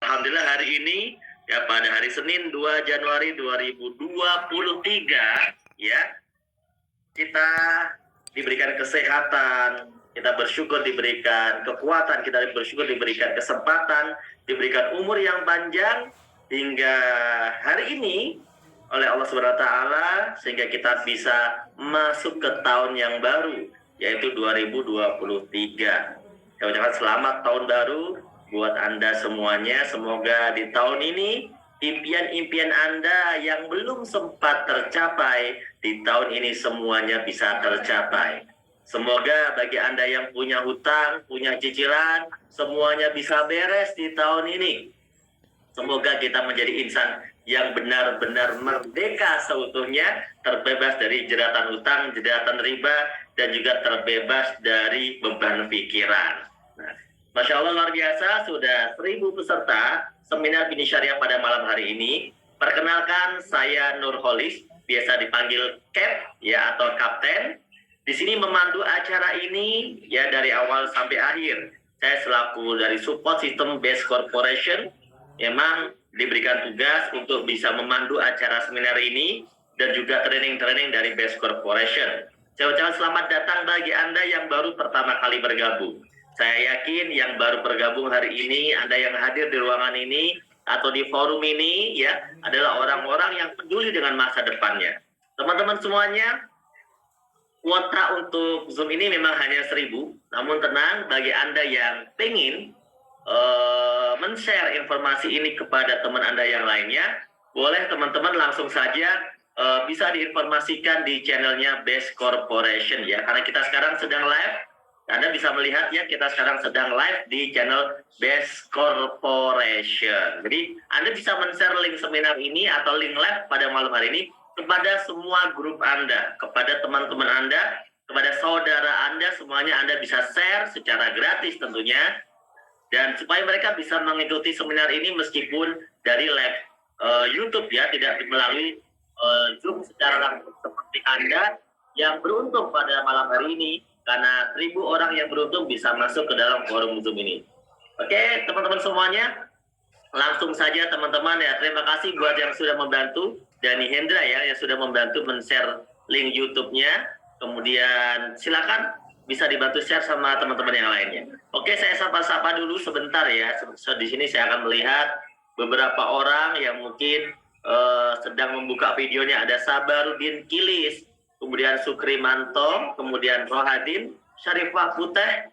Alhamdulillah hari ini ya pada hari Senin 2 Januari 2023 ya kita diberikan kesehatan, kita bersyukur diberikan kekuatan, kita bersyukur diberikan kesempatan, diberikan umur yang panjang hingga hari ini oleh Allah Subhanahu wa taala sehingga kita bisa masuk ke tahun yang baru yaitu 2023. Saya ucapkan selamat tahun baru buat Anda semuanya. Semoga di tahun ini impian-impian Anda yang belum sempat tercapai di tahun ini semuanya bisa tercapai. Semoga bagi Anda yang punya hutang, punya cicilan, semuanya bisa beres di tahun ini. Semoga kita menjadi insan yang benar-benar merdeka seutuhnya, terbebas dari jeratan hutang, jeratan riba, dan juga terbebas dari beban pikiran. Nah, Masya Allah luar biasa, sudah 1000 peserta seminar Bini Syariah pada malam hari ini. Perkenalkan, saya Nur Holis, biasa dipanggil Cap ya atau Kapten. Di sini memandu acara ini ya dari awal sampai akhir. Saya selaku dari support system Best Corporation memang diberikan tugas untuk bisa memandu acara seminar ini dan juga training-training dari Best Corporation. Saya ucapkan selamat datang bagi Anda yang baru pertama kali bergabung. Saya yakin yang baru bergabung hari ini, Anda yang hadir di ruangan ini atau di forum ini ya adalah orang-orang yang peduli dengan masa depannya. Teman-teman semuanya, kuota untuk Zoom ini memang hanya 1000, namun tenang bagi Anda yang pengen men-share informasi ini kepada teman Anda yang lainnya, boleh teman-teman langsung saja bisa diinformasikan di channelnya Best Corporation ya, karena kita sekarang sedang live. Anda bisa melihat ya, kita sekarang sedang live di channel Best Corporation. Jadi Anda bisa men-share link seminar ini atau link live pada malam hari ini kepada semua grup Anda, kepada teman-teman Anda, kepada saudara Anda, semuanya Anda bisa share secara gratis tentunya. Dan supaya mereka bisa mengikuti seminar ini meskipun dari live YouTube ya, tidak melalui Zoom secara langsung seperti Anda yang beruntung pada malam hari ini, karena 1000 orang yang beruntung bisa masuk ke dalam forum Zoom ini. Oke, teman-teman semuanya, langsung saja teman-teman ya. Terima kasih buat yang sudah membantu, Dani Hendra ya, yang sudah membantu men-share link YouTube-nya. Kemudian silakan bisa dibantu share sama teman-teman yang lainnya. Oke, saya sapa-sapa dulu sebentar ya. Di sini saya akan melihat beberapa orang yang mungkin sedang membuka videonya. Ada Sabarudin Kilis, kemudian Sukrimanto, kemudian Rohadin, Syarifah Puteh,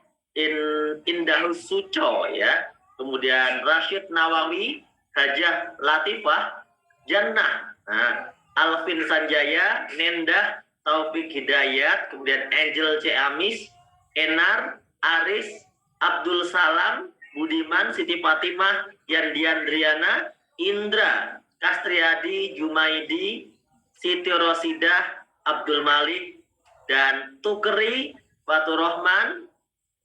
Indahus Suco ya, kemudian Rashid Nawawi, Hajah Latifah, Jannah, Alvin Sanjaya, Nenda, Taufik Hidayat, kemudian Angel C. Amis, Enar, Aris, Abdul Salam, Budiman, Siti Fatimah, Yandian Driana, Indra, Kastriadi, Jumaidi, Siti Rosidah, Abdul Malik, dan Tukeri, Fatur Rahman,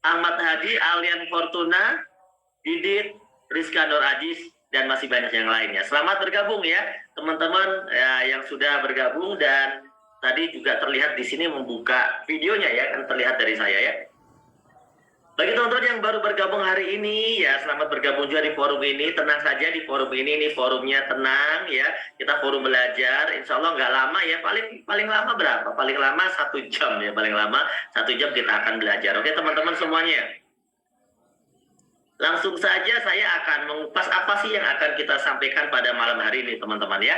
Ahmad Hadi, Alian Fortuna, Didit, Rizka Nur Ajis, dan masih banyak yang lainnya. Selamat bergabung ya teman-teman yang sudah bergabung, dan tadi juga terlihat di sini membuka videonya ya, kan terlihat dari saya ya. Bagi teman-teman yang baru bergabung hari ini ya, selamat bergabung juga di forum ini. Tenang saja di forum ini forumnya tenang ya. Kita forum belajar, insya Allah nggak lama ya, paling lama berapa? Paling lama 1 jam ya, paling lama 1 jam kita akan belajar. Oke teman-teman semuanya. Langsung saja saya akan mengupas apa sih yang akan kita sampaikan pada malam hari ini teman-teman ya.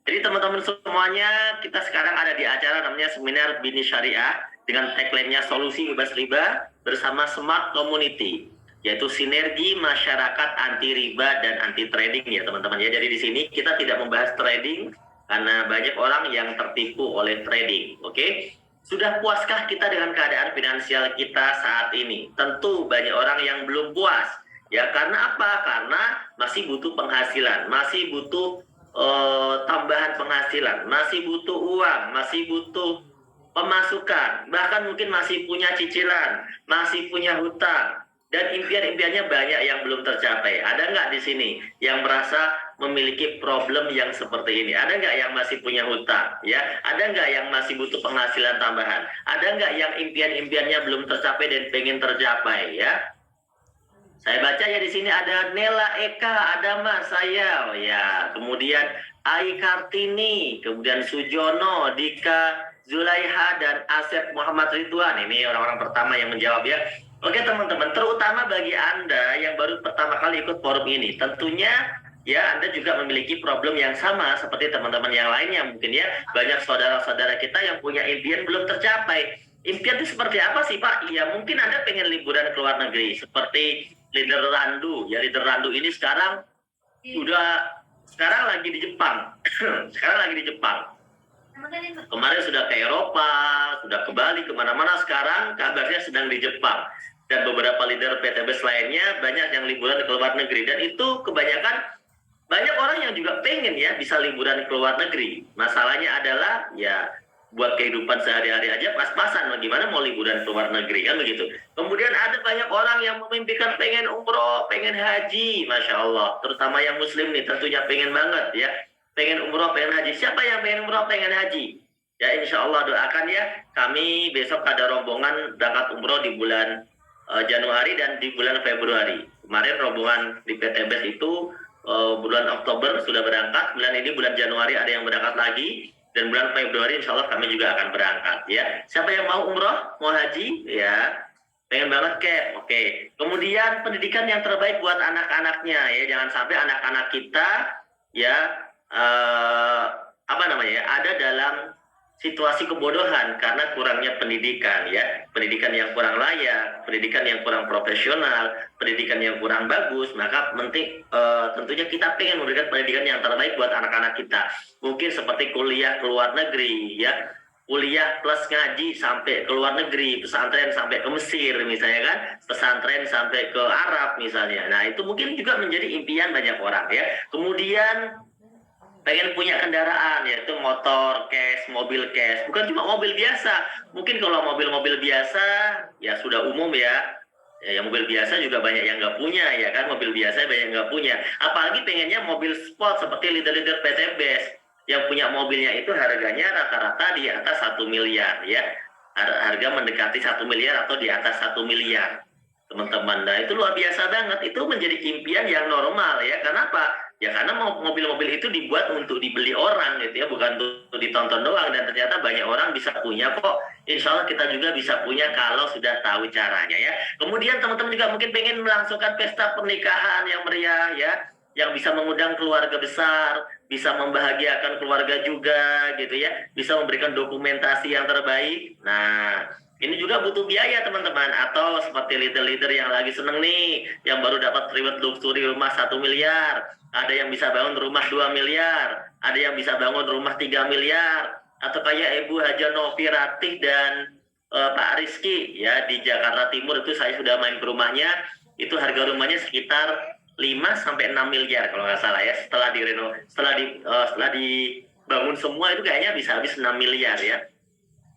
Jadi teman-teman semuanya, kita sekarang ada di acara namanya Seminar Bini Syariah dengan tagline-nya Solusi Bebas Riba bersama Smart Community, yaitu sinergi masyarakat anti riba dan anti trading ya teman-teman ya. Jadi di sini kita tidak membahas trading karena banyak orang yang tertipu oleh trading. Oke? Sudah puaskah kita dengan keadaan finansial kita saat ini? Tentu banyak orang yang belum puas. Ya karena apa? Karena masih butuh penghasilan, masih butuh tambahan penghasilan, masih butuh uang, masih butuh pemasukan, bahkan mungkin masih punya cicilan, masih punya hutang, dan impian-impiannya banyak yang belum tercapai. Ada nggak di sini yang merasa memiliki problem yang seperti ini? Ada nggak yang masih punya hutang? Ya, ada nggak yang masih butuh penghasilan tambahan? Ada nggak yang impian-impiannya belum tercapai dan pengen tercapai? Ya, Saya baca ya di sini ada Nela Eka, ada Mas saya, oh ya. Kemudian Ai Kartini, kemudian Sujono, Dika Zulaiha dan Asep Muhammad Ridwan. Ini orang-orang pertama yang menjawab ya. Oke teman-teman, terutama bagi Anda yang baru pertama kali ikut forum ini, tentunya ya Anda juga memiliki problem yang sama seperti teman-teman yang lainnya mungkin ya. Banyak saudara-saudara kita yang punya impian belum tercapai. Impian itu seperti apa sih Pak? Ya mungkin Anda pengen liburan ke luar negeri seperti leader Randu. Ya leader Randu ini sekarang lagi di Jepang. Sekarang lagi di Jepang. Kemarin sudah ke Eropa, sudah ke Bali, kemana-mana. Sekarang kabarnya sedang di Jepang. Dan beberapa leader PTBS lainnya banyak yang liburan ke luar negeri. Dan itu kebanyakan banyak orang yang juga pengen ya bisa liburan ke luar negeri. Masalahnya adalah ya buat kehidupan sehari-hari aja pas-pasan, bagaimana mau liburan ke luar negeri kan begitu. Kemudian ada banyak orang yang memimpikan pengen umroh, pengen haji, masya Allah. Terutama yang muslim nih tentunya pengen banget ya, pengen umroh, pengen haji. Siapa yang pengen umroh, pengen haji? Ya insya Allah doakan ya. Kami besok ada rombongan berangkat umroh di bulan Januari dan di bulan Februari. Kemarin rombongan di PTBS itu bulan Oktober sudah berangkat, bulan ini bulan Januari ada yang berangkat lagi, dan bulan Februari insya Allah kami juga akan berangkat ya. Siapa yang mau umroh, mau haji ya, pengen banget Kep, oke. Kemudian pendidikan yang terbaik buat anak-anaknya ya, jangan sampai anak-anak kita ya ada dalam situasi kebodohan karena kurangnya pendidikan ya, pendidikan yang kurang layak, pendidikan yang kurang profesional, pendidikan yang kurang bagus. Maka tentunya kita pengen memberikan pendidikan yang terbaik buat anak-anak kita. Mungkin seperti kuliah ke luar negeri ya, kuliah plus ngaji sampai ke luar negeri, pesantren sampai ke Mesir misalnya kan, pesantren sampai ke Arab misalnya. Nah itu mungkin juga menjadi impian banyak orang ya. Kemudian pengen punya kendaraan, yaitu motor, cash, mobil cash. Bukan cuma mobil biasa. Mungkin kalau mobil-mobil biasa ya sudah umum ya. Ya mobil biasa juga banyak yang nggak punya ya kan. Mobil biasa banyak yang nggak punya. Apalagi pengennya mobil sport seperti leader-leader PTBS. Yang punya mobilnya itu harganya rata-rata di atas 1 miliar ya. Harga mendekati 1 miliar atau di atas 1 miliar. Teman-teman, nah itu luar biasa banget. Itu menjadi impian yang normal ya. Kenapa? Ya karena mobil-mobil itu dibuat untuk dibeli orang gitu ya, bukan untuk ditonton doang. Dan ternyata banyak orang bisa punya kok. Insya Allah kita juga bisa punya kalau sudah tahu caranya ya. Kemudian teman-teman juga mungkin pengen melangsungkan pesta pernikahan yang meriah ya, yang bisa mengundang keluarga besar, bisa membahagiakan keluarga juga gitu ya, bisa memberikan dokumentasi yang terbaik. Nah ini juga butuh biaya teman-teman. Atau seperti leader-leader yang lagi seneng nih, yang baru dapat private luxury rumah 1 miliar, ada yang bisa bangun rumah 2 miliar, ada yang bisa bangun rumah 3 miliar, atau kayak Ibu Haja Novi Ratih dan Pak Rizky ya di Jakarta Timur. Itu saya sudah main ke rumahnya, itu harga rumahnya sekitar 5-6 miliar kalau nggak salah ya. Setelah dibangun semua itu kayaknya bisa habis 6 miliar ya.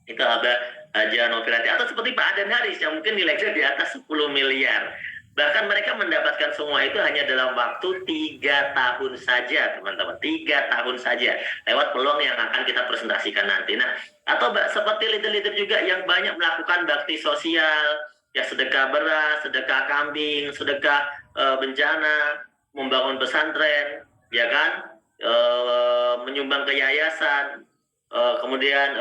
Itu ada Haja Novi Ratih. Atau seperti Pak Adan Haris yang mungkin nilainya di atas 10 miliar. Bahkan mereka mendapatkan semua itu hanya dalam waktu 3 tahun saja, teman-teman. 3 tahun saja, lewat peluang yang akan kita presentasikan nanti. Nah, atau seperti leader-leader juga yang banyak melakukan bakti sosial, ya sedekah beras, sedekah kambing, sedekah bencana, membangun pesantren, ya kan, menyumbang ke yayasan, kemudian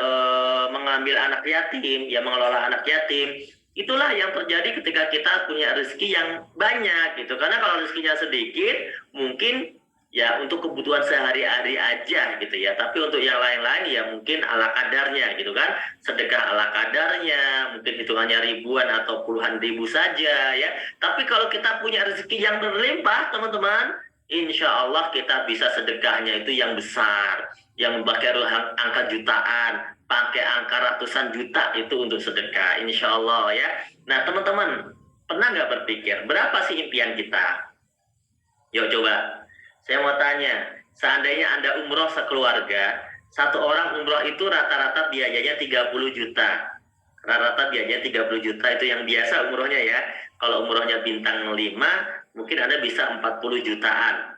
mengambil anak yatim, ya mengelola anak yatim. Itulah yang terjadi ketika kita punya rezeki yang banyak gitu. Karena kalau rezekinya sedikit, mungkin ya untuk kebutuhan sehari-hari aja gitu ya. Tapi untuk yang lain-lain ya mungkin ala kadarnya gitu kan. Sedekah ala kadarnya, mungkin hitungannya ribuan atau puluhan ribu saja ya. Tapi kalau kita punya rezeki yang berlimpah teman-teman, insya Allah kita bisa sedekahnya itu yang besar, yang pakai angka jutaan, pakai angka ratusan juta itu untuk sedekah, insya Allah ya. Nah teman-teman, pernah nggak berpikir berapa sih impian kita? Yuk coba, saya mau tanya, seandainya Anda umroh sekeluarga, satu orang umroh itu rata-rata biayanya 30 juta. Rata-rata biayanya 30 juta itu yang biasa umrohnya ya. Kalau umrohnya bintang 5, mungkin Anda bisa 40 jutaan.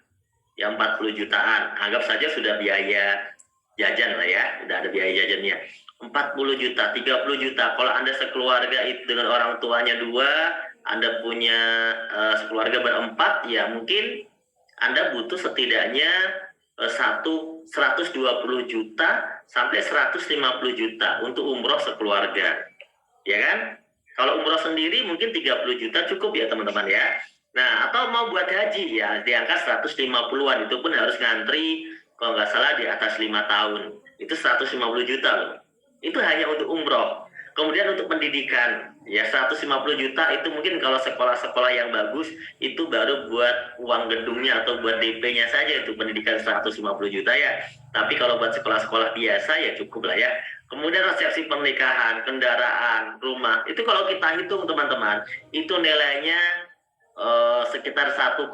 Ya 40 jutaan, anggap saja sudah biaya jajan lah ya, udah ada biaya jajannya. 40 juta, 30 juta. Kalau Anda sekeluarga itu dengan orang tuanya 2, Anda punya sekeluarga berempat, ya mungkin Anda butuh setidaknya 120 juta sampai 150 juta untuk umroh sekeluarga, ya kan? Kalau umroh sendiri mungkin 30 juta cukup ya teman-teman ya. Nah, atau mau buat haji ya di angka 150-an, itu pun harus ngantri kalau nggak salah di atas 5 tahun. Itu 150 juta loh. Itu hanya untuk umroh. Kemudian untuk pendidikan, ya 150 juta itu mungkin kalau sekolah-sekolah yang bagus, itu baru buat uang gedungnya atau buat DP-nya saja itu pendidikan 150 juta ya. Tapi kalau buat sekolah-sekolah biasa ya cukup lah ya. Kemudian resepsi pernikahan, kendaraan, rumah, itu kalau kita hitung teman-teman, itu nilainya sekitar 1,9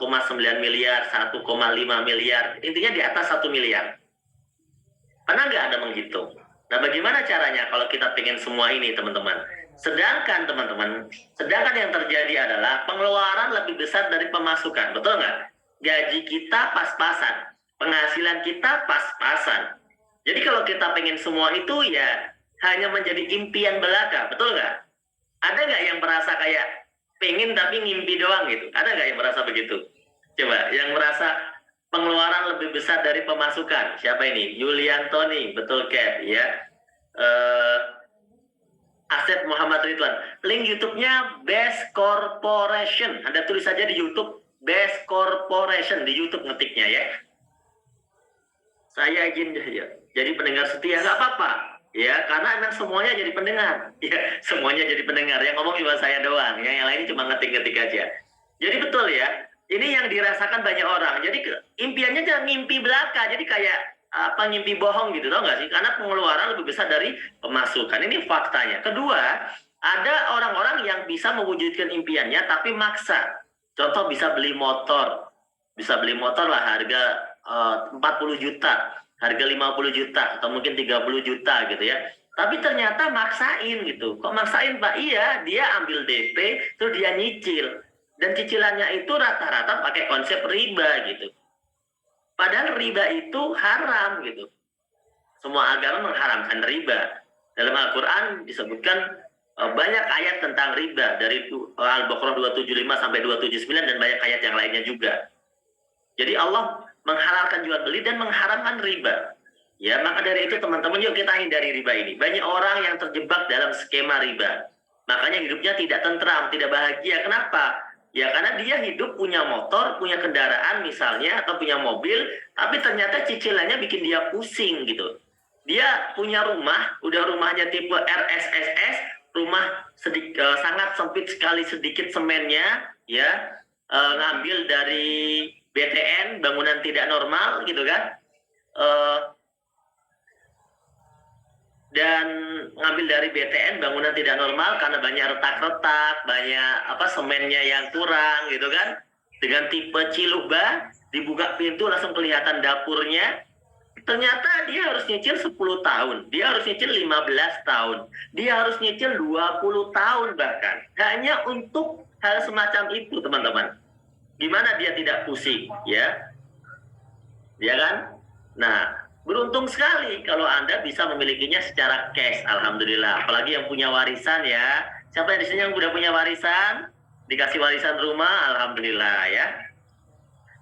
miliar, 1,5 miliar, intinya di atas 1 miliar. Pernah nggak Anda menghitung? Nah, bagaimana caranya kalau kita pengen semua ini, teman-teman? Sedangkan yang terjadi adalah pengeluaran lebih besar dari pemasukan, betul nggak? Gaji kita pas-pasan, penghasilan kita pas-pasan. Jadi kalau kita pengen semua itu ya hanya menjadi impian belaka, betul nggak? Ada nggak yang merasa kayak pengen tapi ngimpi doang gitu? Ada nggak yang merasa begitu? Coba, yang merasa pengeluaran lebih besar dari pemasukan. Siapa ini? Yulianto nih, betul Cap ya. Asep Muhammad Ridwan. Link YouTube-nya Best Corporation. Anda tulis saja di YouTube Best Corporation, di YouTube ngetiknya ya. Saya izin ya. Jadi pendengar setia nggak apa-apa ya, karena emang semuanya jadi pendengar ya, semuanya jadi pendengar. Yang ngomong cuma saya doang, yang lain cuma ngetik-ngetik aja. Jadi betul ya, ini yang dirasakan banyak orang. Jadi impiannya jangan mimpi belaka, jadi kayak apa, ngimpi bohong gitu, tau nggak sih? Karena pengeluaran lebih besar dari pemasukan. Ini faktanya. Kedua, ada orang-orang yang bisa mewujudkan impiannya tapi maksa. Contoh, bisa beli motor lah harga 40 juta, harga 50 juta, atau mungkin 30 juta gitu ya. Tapi ternyata maksain gitu. Kok maksain Pak? Iya, dia ambil DP, terus dia nyicil. Dan cicilannya itu rata-rata pakai konsep riba gitu. Padahal riba itu haram gitu. Semua agama mengharamkan riba. Dalam Al-Quran disebutkan banyak ayat tentang riba. Dari Al-Baqarah 275 sampai 279 dan banyak ayat yang lainnya juga. Jadi Allah menghalalkan jual beli dan mengharamkan riba. Ya, maka dari itu teman-teman, yuk kita hindari riba ini. Banyak orang yang terjebak dalam skema riba. Makanya hidupnya tidak tentram, tidak bahagia. Kenapa? Ya karena dia hidup punya motor, punya kendaraan misalnya, atau punya mobil, tapi ternyata cicilannya bikin dia pusing gitu. Dia punya rumah, udah rumahnya tipe RSSS, rumah sangat sempit sekali, sedikit semennya, ya, ngambil dari BTN, bangunan tidak normal gitu kan, dan ngambil dari BTN, bangunan tidak normal karena banyak retak-retak, banyak semennya yang kurang gitu kan. Dengan tipe Ciluba, dibuka pintu langsung kelihatan dapurnya. Ternyata dia harus nyicil 10 tahun, dia harus nyicil 15 tahun, dia harus nyicil 20 tahun bahkan, hanya untuk hal semacam itu teman-teman. Gimana dia tidak pusing ya? Ya kan? Nah, beruntung sekali kalau Anda bisa memilikinya secara cash, alhamdulillah. Apalagi yang punya warisan ya. Siapa di sini yang udah punya warisan? Dikasih warisan rumah, alhamdulillah ya.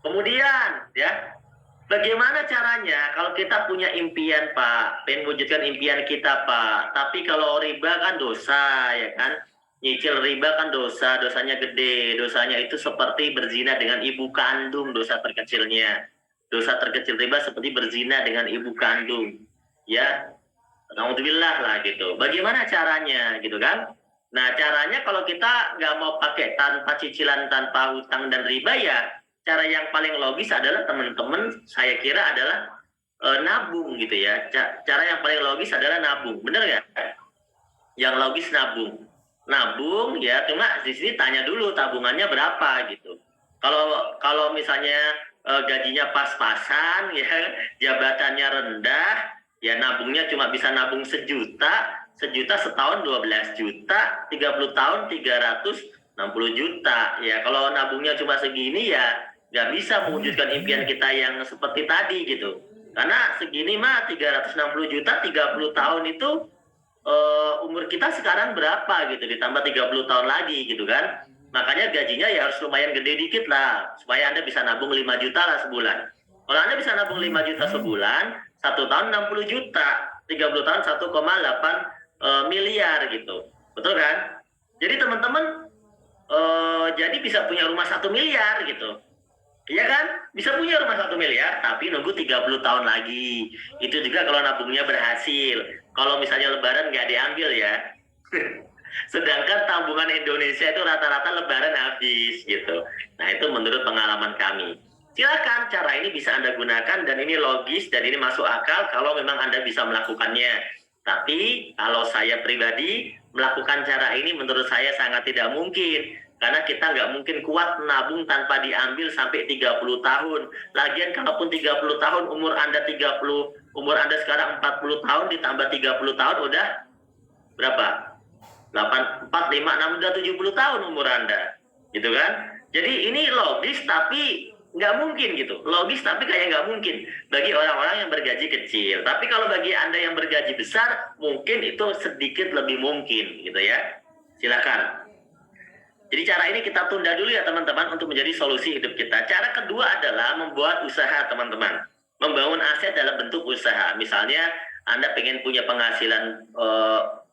Kemudian ya, bagaimana caranya kalau kita punya impian Pak, pengen wujudkan impian kita Pak, tapi kalau riba kan dosa ya kan? Nyicil riba kan dosa, dosanya gede. Dosanya itu seperti berzina dengan ibu kandung, dosa terkecilnya. Dosa terkecil riba seperti berzina dengan ibu kandung. Ya, alhamdulillah lah gitu. Bagaimana caranya gitu kan? Nah, caranya kalau kita nggak mau pakai tanpa cicilan, tanpa hutang dan riba ya, cara yang paling logis adalah teman-teman, saya kira adalah nabung gitu ya. Cara yang paling logis adalah nabung. Bener nggak? Yang logis nabung. Nabung ya, cuma di sini tanya dulu tabungannya berapa gitu. Kalau misalnya gajinya pas-pasan ya, jabatannya rendah, ya nabungnya cuma bisa nabung sejuta setahun 12 juta, 30 tahun 360 juta. Ya kalau nabungnya cuma segini ya nggak bisa mewujudkan impian kita yang seperti tadi gitu. Karena segini mah 360 juta, 30 tahun itu umur kita sekarang berapa gitu, ditambah 30 tahun lagi gitu kan. Makanya gajinya ya harus lumayan gede dikit lah, supaya Anda bisa nabung 5 juta lah sebulan. Kalau Anda bisa nabung 5 juta sebulan, 1 tahun 60 juta, 30 tahun 1,8 miliar gitu. Betul kan? Jadi teman-teman jadi bisa punya rumah 1 miliar gitu. Iya kan? Bisa punya rumah 1 miliar, tapi nunggu 30 tahun lagi. Itu juga kalau nabungnya berhasil. Kalau misalnya lebaran nggak diambil ya. Sedangkan tabungan Indonesia itu rata-rata lebaran habis gitu. Nah itu menurut pengalaman kami. Silakan, cara ini bisa Anda gunakan dan ini logis dan ini masuk akal kalau memang Anda bisa melakukannya. Tapi kalau saya pribadi melakukan cara ini menurut saya sangat tidak mungkin. Karena kita nggak mungkin kuat menabung tanpa diambil sampai 30 tahun. Lagian kalaupun 30 tahun, umur Anda 30, umur Anda sekarang 40 tahun ditambah 30 tahun udah berapa? 8, 4, 5, 6, udah 70 tahun umur Anda. Gitu kan? Jadi ini logis tapi nggak mungkin gitu. Logis tapi kayak nggak mungkin bagi orang-orang yang bergaji kecil. Tapi kalau bagi Anda yang bergaji besar, mungkin itu sedikit lebih mungkin gitu ya. Silakan. Jadi cara ini kita tunda dulu ya teman-teman untuk menjadi solusi hidup kita. Cara kedua adalah membuat usaha teman-teman. Membangun aset dalam bentuk usaha. Misalnya Anda pengen punya penghasilan,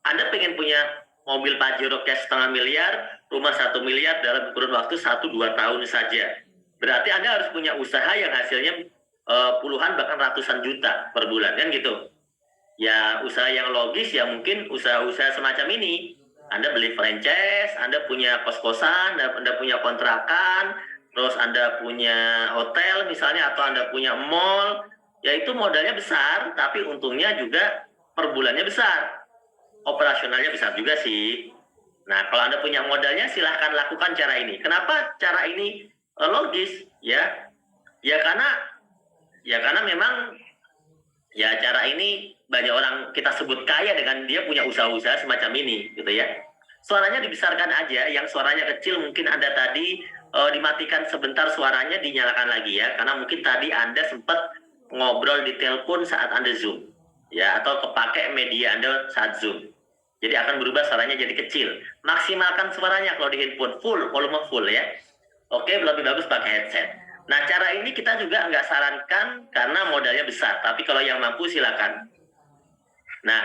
Anda pengen punya mobil Pajero cash 500.000, rumah 1 miliar dalam kurun waktu 1-2 tahun saja. Berarti Anda harus punya usaha yang hasilnya puluhan bahkan ratusan juta per bulan kan gitu. Ya usaha yang logis ya mungkin usaha-usaha semacam ini. Anda beli franchise, Anda punya kos-kosan, Anda punya kontrakan, terus Anda punya hotel misalnya, atau Anda punya mall, ya itu modalnya besar, tapi untungnya juga per bulannya besar. Operasionalnya besar juga sih. Nah, kalau Anda punya modalnya, silahkan lakukan cara ini. Kenapa cara ini logis? Ya, ya karena memang ya cara ini banyak orang kita sebut kaya dengan dia punya usaha-usaha semacam ini gitu ya. Suaranya dibesarkan aja, yang suaranya kecil mungkin Anda tadi dimatikan sebentar, suaranya dinyalakan lagi ya, karena mungkin tadi Anda sempat ngobrol di telepon saat Anda Zoom ya, atau kepake media Anda saat Zoom. Jadi akan berubah suaranya jadi kecil. Maksimalkan suaranya kalau di handphone full, volume full ya. Oke, lebih bagus pakai headset. Nah, cara ini kita juga nggak sarankan karena modalnya besar. Tapi kalau yang mampu silakan. Nah,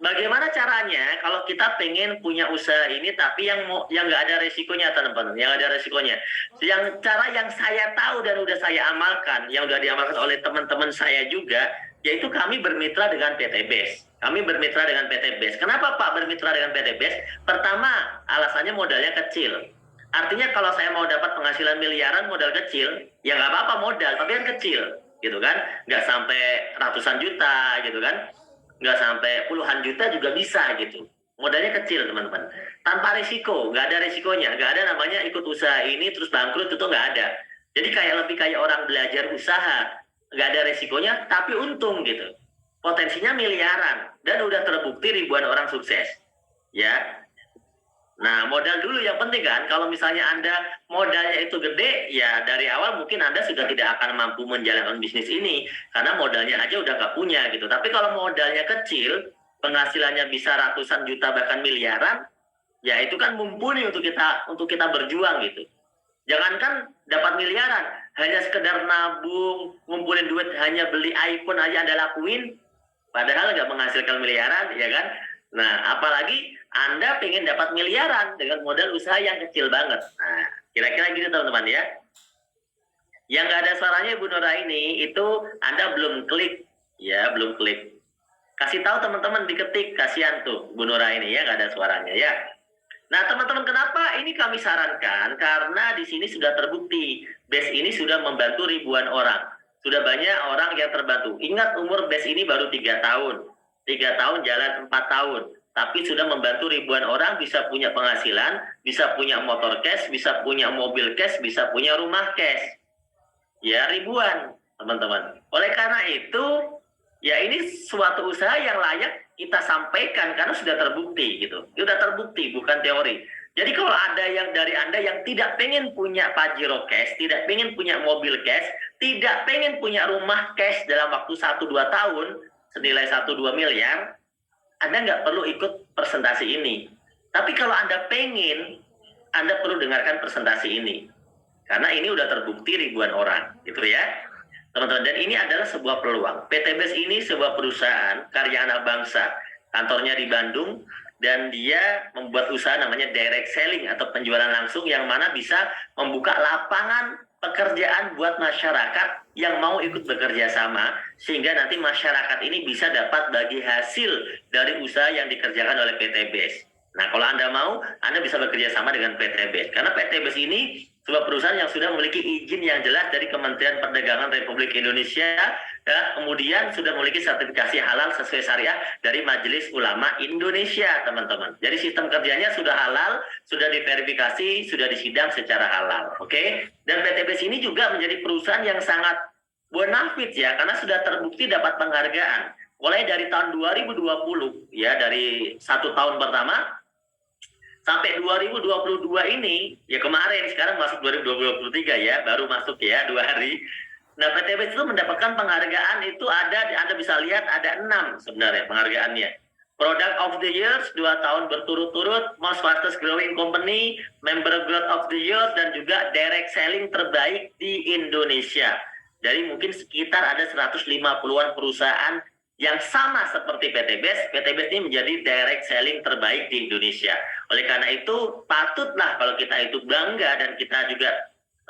bagaimana caranya kalau kita pengen punya usaha ini tapi yang nggak ada resikonya teman-teman, yang ada resikonya. Yang cara yang saya tahu dan udah saya amalkan, yang udah diamalkan oleh teman-teman saya juga, yaitu kami bermitra dengan PT BES. Kami bermitra dengan PT BES. Kenapa Pak bermitra dengan PT BES? Pertama, alasannya modalnya kecil. Artinya kalau saya mau dapat penghasilan miliaran modal kecil, ya nggak apa-apa modal, tapi kan kecil, gitu kan? Nggak sampai ratusan juta, gitu kan? Nggak sampai puluhan juta juga bisa, gitu. Modalnya kecil, teman-teman. Tanpa risiko, nggak ada risikonya. Nggak ada namanya ikut usaha ini terus bangkrut, itu nggak ada. Jadi lebih kayak orang belajar usaha. Nggak ada risikonya, tapi untung, gitu. Potensinya miliaran. Dan udah terbukti ribuan orang sukses. Ya, nah, modal dulu yang penting kan. Kalau misalnya Anda modalnya itu gede, ya dari awal mungkin Anda sudah tidak akan mampu menjalankan bisnis ini. Karena modalnya aja udah nggak punya gitu. Tapi kalau modalnya kecil, penghasilannya bisa ratusan juta bahkan miliaran, ya itu kan mumpuni untuk kita berjuang gitu. Jangankan dapat miliaran, hanya sekedar nabung, ngumpulin duit, hanya beli iPhone aja Anda lakuin, padahal nggak menghasilkan miliaran, ya kan? Nah, apalagi Anda pengen dapat miliaran dengan modal usaha yang kecil banget. Nah, kira-kira gitu teman-teman ya. Yang nggak ada suaranya Bu Nora ini, itu Anda belum klik. Ya, belum klik. Kasih tahu teman-teman, diketik. Kasihan tuh Bu Nora ini ya, nggak ada suaranya ya. Nah, teman-teman, kenapa ini kami sarankan? Karena di sini sudah terbukti. BES ini sudah membantu ribuan orang. Sudah banyak orang yang terbantu. Ingat, umur BES ini baru 3 tahun. 3 tahun jalan 4 tahun. Tapi sudah membantu ribuan orang bisa punya penghasilan, bisa punya motor cash, bisa punya mobil cash, bisa punya rumah cash. Ya, ribuan, teman-teman. Oleh karena itu, ya ini suatu usaha yang layak kita sampaikan karena sudah terbukti gitu. Sudah terbukti, bukan teori. Jadi kalau ada yang dari Anda yang tidak pengen punya Pajero cash, tidak pengen punya mobil cash, tidak pengen punya rumah cash dalam waktu 1-2 tahun, senilai 1-2 miliar, Anda nggak perlu ikut presentasi ini. Tapi kalau Anda pengen, Anda perlu dengarkan presentasi ini. Karena ini udah terbukti ribuan orang, gitu ya. Teman-teman, dan ini adalah sebuah peluang. PT BES ini sebuah perusahaan karya anak bangsa. Kantornya di Bandung, dan dia membuat usaha namanya direct selling atau penjualan langsung yang mana bisa membuka lapangan pekerjaan buat masyarakat yang mau ikut bekerja sama, sehingga nanti masyarakat ini bisa dapat bagi hasil dari usaha yang dikerjakan oleh PT BES. Nah, kalau Anda mau, Anda bisa bekerja sama dengan PT BES. Karena PT BES ini sebuah perusahaan yang sudah memiliki izin yang jelas dari Kementerian Perdagangan Republik Indonesia, ya, kemudian sudah memiliki sertifikasi halal sesuai syariah dari Majelis Ulama Indonesia, teman-teman. Jadi sistem kerjanya sudah halal, sudah diverifikasi, sudah disidang secara halal, oke? Dan PT BES ini juga menjadi perusahaan yang sangat bonafit ya, karena sudah terbukti dapat penghargaan. Mulai dari tahun 2020, ya, dari 1 tahun pertama, sampai 2022 ini, ya kemarin, sekarang masuk 2023 ya, baru masuk ya 2 hari. Nah, PT BES itu mendapatkan penghargaan itu ada, Anda bisa lihat ada 6 sebenarnya penghargaannya. Product of the Year 2 tahun berturut-turut, Most Fastest Growing Company, Member Growth of the Year, dan juga Direct Selling terbaik di Indonesia. Jadi mungkin sekitar ada 150-an perusahaan yang sama seperti PT BES. PT BES ini menjadi direct selling terbaik di Indonesia. Oleh karena itu, patutlah kalau kita itu bangga dan kita juga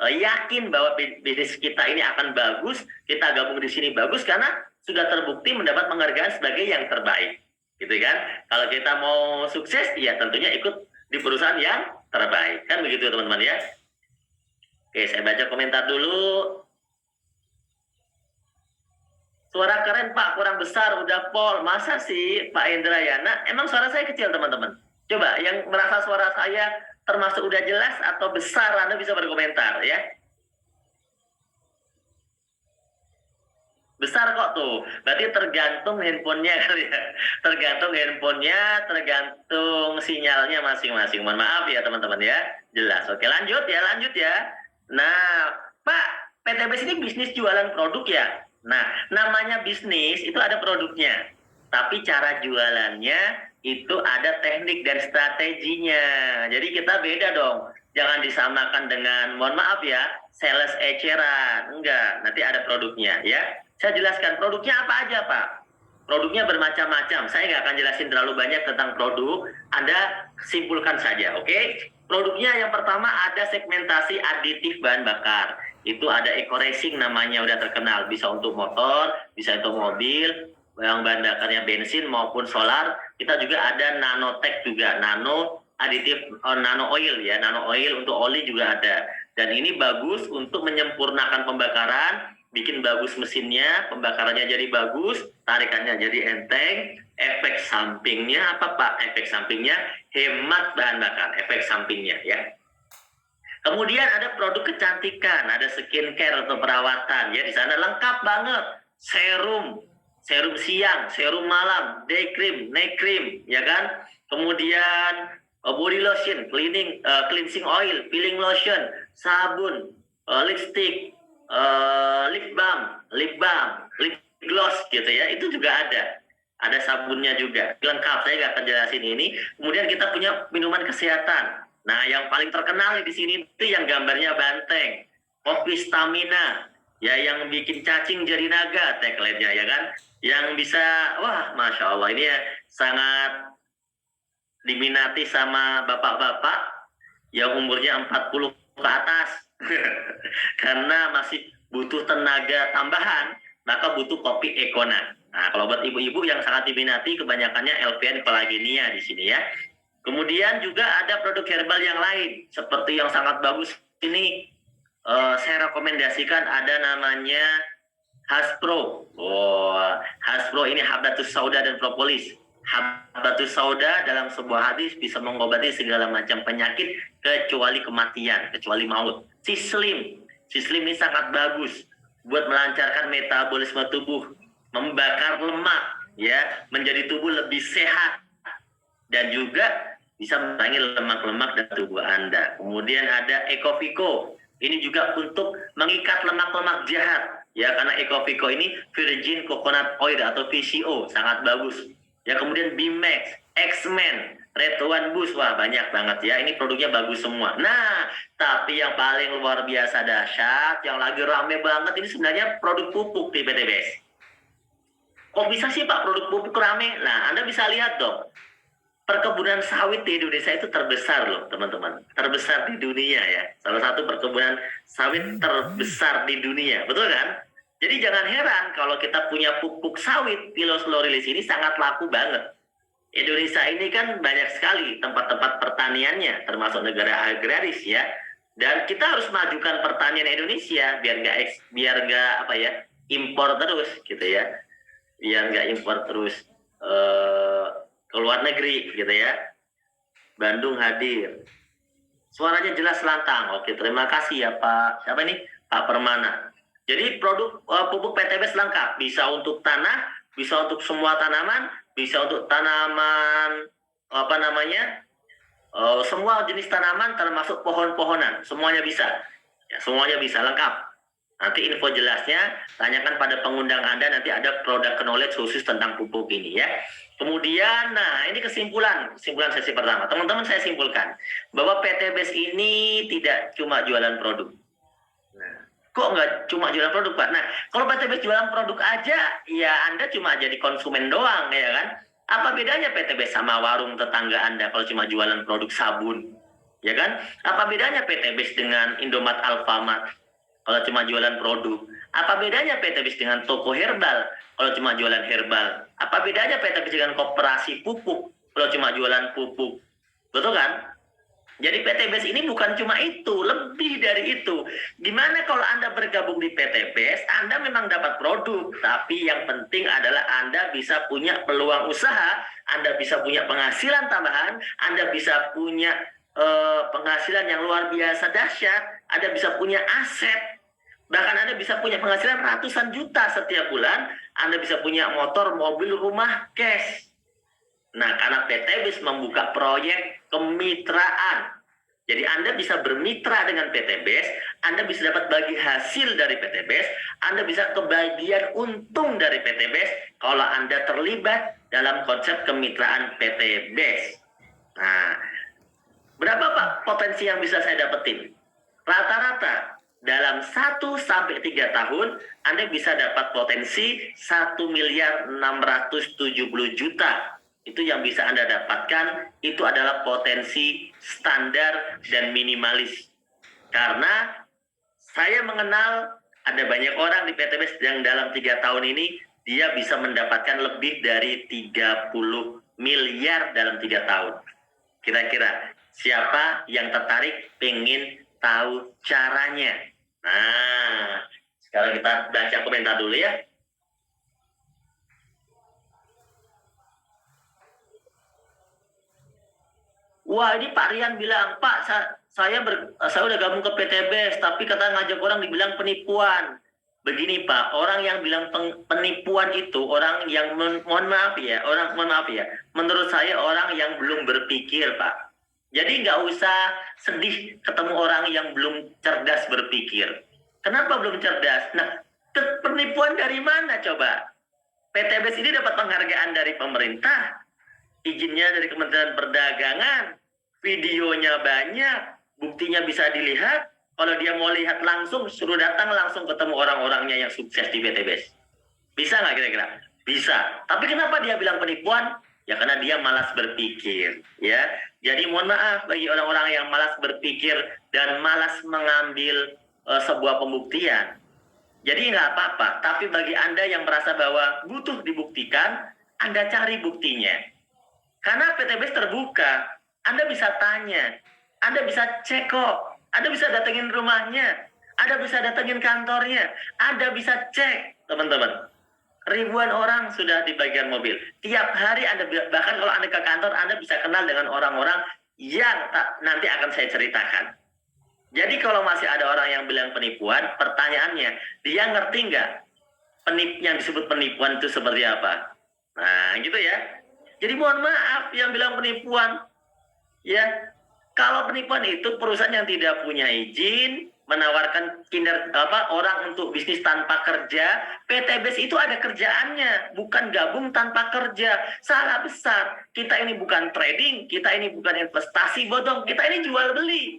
yakin bahwa bisnis kita ini akan bagus, kita gabung di sini bagus karena sudah terbukti mendapat penghargaan sebagai yang terbaik. Gitu kan? Kalau kita mau sukses, ya tentunya ikut di perusahaan yang terbaik. Kan begitu teman-teman ya. Oke, saya baca komentar dulu. Suara keren Pak, kurang besar, udah pol. Masa sih Pak Indrayana? Emang suara saya kecil teman-teman? Coba yang merasa suara saya termasuk udah jelas atau besar, Anda bisa berkomentar ya. Besar kok tuh, berarti tergantung handphonenya kali ya. Tergantung handphonenya, tergantung sinyalnya masing-masing. Mohon maaf ya teman-teman ya. Jelas. Oke, lanjut ya. Nah, Pak, PT BES ini bisnis jualan produk ya? Nah, namanya bisnis itu ada produknya. Tapi cara jualannya itu ada teknik dan strateginya. Jadi kita beda dong. Jangan disamakan dengan, mohon maaf ya, sales eceran. Enggak, nanti ada produknya ya. Saya jelaskan produknya apa aja Pak. Produknya bermacam-macam. Saya nggak akan jelasin terlalu banyak tentang produk. Anda simpulkan saja, oke? Produknya yang pertama ada segmentasi aditif bahan bakar. Itu ada eco racing namanya, udah terkenal. Bisa untuk motor, bisa untuk mobil, yang bahan bakarnya bensin maupun solar. Kita juga ada nanotech juga, nano aditif, nano oil ya, nano oil untuk oli juga ada. Dan ini bagus untuk menyempurnakan pembakaran, bikin bagus mesinnya, pembakarannya jadi bagus, tarikannya jadi enteng. Efek sampingnya apa Pak? Efek sampingnya hemat bahan bakar, efek sampingnya ya. Kemudian ada produk kecantikan, ada skincare atau perawatan ya, di sana lengkap banget. Serum siang, serum malam, day cream, night cream ya kan. Kemudian body lotion, cleansing oil, peeling lotion, sabun, lipstick, lip balm, lip gloss gitu ya, itu juga ada. Ada sabunnya juga, lengkap. Saya nggak akan jelasin ini. Kemudian kita punya minuman kesehatan. Nah, yang paling terkenal di sini itu yang gambarnya banteng, kopi stamina, ya, yang bikin cacing jadi naga tagline-nya ya kan, yang bisa, wah, masya Allah, ini ya sangat diminati sama bapak-bapak yang umurnya 40 ke atas. Karena masih butuh tenaga tambahan, maka butuh kopi Ekona. Nah, kalau buat ibu-ibu yang sangat diminati, kebanyakannya LPN Pelagenia di sini ya. Kemudian juga ada produk herbal yang lain, seperti yang sangat bagus ini, saya rekomendasikan, ada namanya Haspro. Haspro ini Habatus Sauda dan Propolis. Habatus Sauda dalam sebuah hadis bisa mengobati segala macam penyakit kecuali kematian, kecuali maut. Sislim ini sangat bagus buat melancarkan metabolisme tubuh, membakar lemak, ya, menjadi tubuh lebih sehat, dan juga bisa mengurangi lemak-lemak dalam tubuh Anda. Kemudian ada Ecovico. Ini juga untuk mengikat lemak-lemak jahat. Ya, karena Ecovico ini Virgin Coconut Oil atau VCO, sangat bagus. Ya, kemudian Bimax, X-Men. Red One Boost, wah banyak banget ya. Ini produknya bagus semua. Nah, tapi yang paling luar biasa dahsyat, yang lagi rame banget ini sebenarnya produk pupuk di PTBS. Kok bisa sih Pak produk pupuk rame? Nah, Anda bisa lihat dong. Perkebunan sawit di Indonesia itu terbesar loh teman-teman. Terbesar di dunia ya. Salah satu perkebunan sawit terbesar di dunia. Betul kan? Jadi jangan heran kalau kita punya pupuk sawit, Pilos Lorilis ini sangat laku banget. Indonesia ini kan banyak sekali tempat-tempat pertaniannya, termasuk negara agraris ya. Dan kita harus majukan pertanian Indonesia biar nggak apa ya impor terus gitu ya, biar nggak impor terus ke luar negeri gitu ya. Bandung hadir, suaranya jelas lantang. Oke, terima kasih ya Pak. Siapa ini? Pak Permana. Jadi produk pupuk PTBS lengkap, bisa untuk tanah, bisa untuk semua tanaman, bisa untuk tanaman apa namanya semua jenis tanaman termasuk pohon-pohonan, semuanya bisa ya, semuanya bisa lengkap. Nanti info jelasnya tanyakan pada pengundang Anda, nanti ada produk knowledge khusus tentang pupuk ini ya. Kemudian nah ini kesimpulan sesi pertama, teman-teman, saya simpulkan bahwa PTBS ini tidak cuma jualan produk. Nah, kok nggak cuma jualan produk Pak? Nah, kalau PTBS jualan produk aja, ya Anda cuma jadi konsumen doang ya kan? Apa bedanya PTBS sama warung tetangga Anda kalau cuma jualan produk sabun? Ya kan? Apa bedanya PTBS dengan Indomaret Alfamart kalau cuma jualan produk? Apa bedanya PTBS dengan toko herbal kalau cuma jualan herbal? Apa bedanya PTBS dengan koperasi pupuk kalau cuma jualan pupuk? Betul kan? Jadi PTBS ini bukan cuma itu, lebih dari itu. Gimana kalau Anda bergabung di PTBS, Anda memang dapat produk, tapi yang penting adalah Anda bisa punya peluang usaha, Anda bisa punya penghasilan tambahan, Anda bisa punya penghasilan yang luar biasa dahsyat, Anda bisa punya aset, bahkan Anda bisa punya penghasilan ratusan juta setiap bulan, Anda bisa punya motor, mobil, rumah, cash. Nah, karena PTBS membuka proyek kemitraan. Jadi Anda bisa bermitra dengan PTBS, Anda bisa dapat bagi hasil dari PTBS, Anda bisa kebagian untung dari PTBS kalau Anda terlibat dalam konsep kemitraan PTBS. Nah, berapa Pak potensi yang bisa saya dapetin? Rata-rata dalam 1-3 tahun Anda bisa dapat potensi 1.670.000.000. Itu yang bisa Anda dapatkan, itu adalah potensi standar dan minimalis. Karena saya mengenal ada banyak orang di PTBS yang dalam 3 tahun ini dia bisa mendapatkan lebih dari 30 miliar dalam 3 tahun. Kira-kira siapa yang tertarik pengen tahu caranya? Nah, sekarang kita baca komentar dulu ya. Wah, ini Pak Rian bilang, Pak, saya udah gabung ke PTBS, tapi kata ngajak orang dibilang penipuan. Begini Pak, orang yang bilang penipuan itu orang yang mohon maaf ya, menurut saya orang yang belum berpikir Pak. Jadi nggak usah sedih ketemu orang yang belum cerdas berpikir. Kenapa belum cerdas? Nah, penipuan dari mana coba? PTBS ini dapat penghargaan dari pemerintah, izinnya dari Kementerian Perdagangan, videonya banyak, buktinya bisa dilihat. Kalau dia mau lihat langsung, suruh datang langsung ketemu orang-orangnya yang sukses di PTBS. Bisa nggak kira-kira? Bisa. Tapi kenapa dia bilang penipuan? Ya karena dia malas berpikir. Ya. Jadi mohon maaf bagi orang-orang yang malas berpikir dan malas mengambil sebuah pembuktian. Jadi nggak apa-apa. Tapi bagi Anda yang merasa bahwa butuh dibuktikan, Anda cari buktinya. Karena PTBS terbuka, Anda bisa tanya, Anda bisa cek kok, Anda bisa datengin rumahnya, Anda bisa datengin kantornya, Anda bisa cek, teman-teman. Ribuan orang sudah di bagian mobil. Tiap hari Anda, bahkan kalau Anda ke kantor, Anda bisa kenal dengan orang-orang yang nanti akan saya ceritakan. Jadi kalau masih ada orang yang bilang penipuan, pertanyaannya, dia ngerti nggak yang disebut penipuan itu seperti apa? Nah, gitu ya. Jadi mohon maaf yang bilang penipuan, ya kalau penipuan itu perusahaan yang tidak punya izin menawarkan orang untuk bisnis tanpa kerja. PTBS itu ada kerjaannya, bukan gabung tanpa kerja. Salah besar. Kita ini bukan trading, kita ini bukan investasi bodong, kita ini jual beli.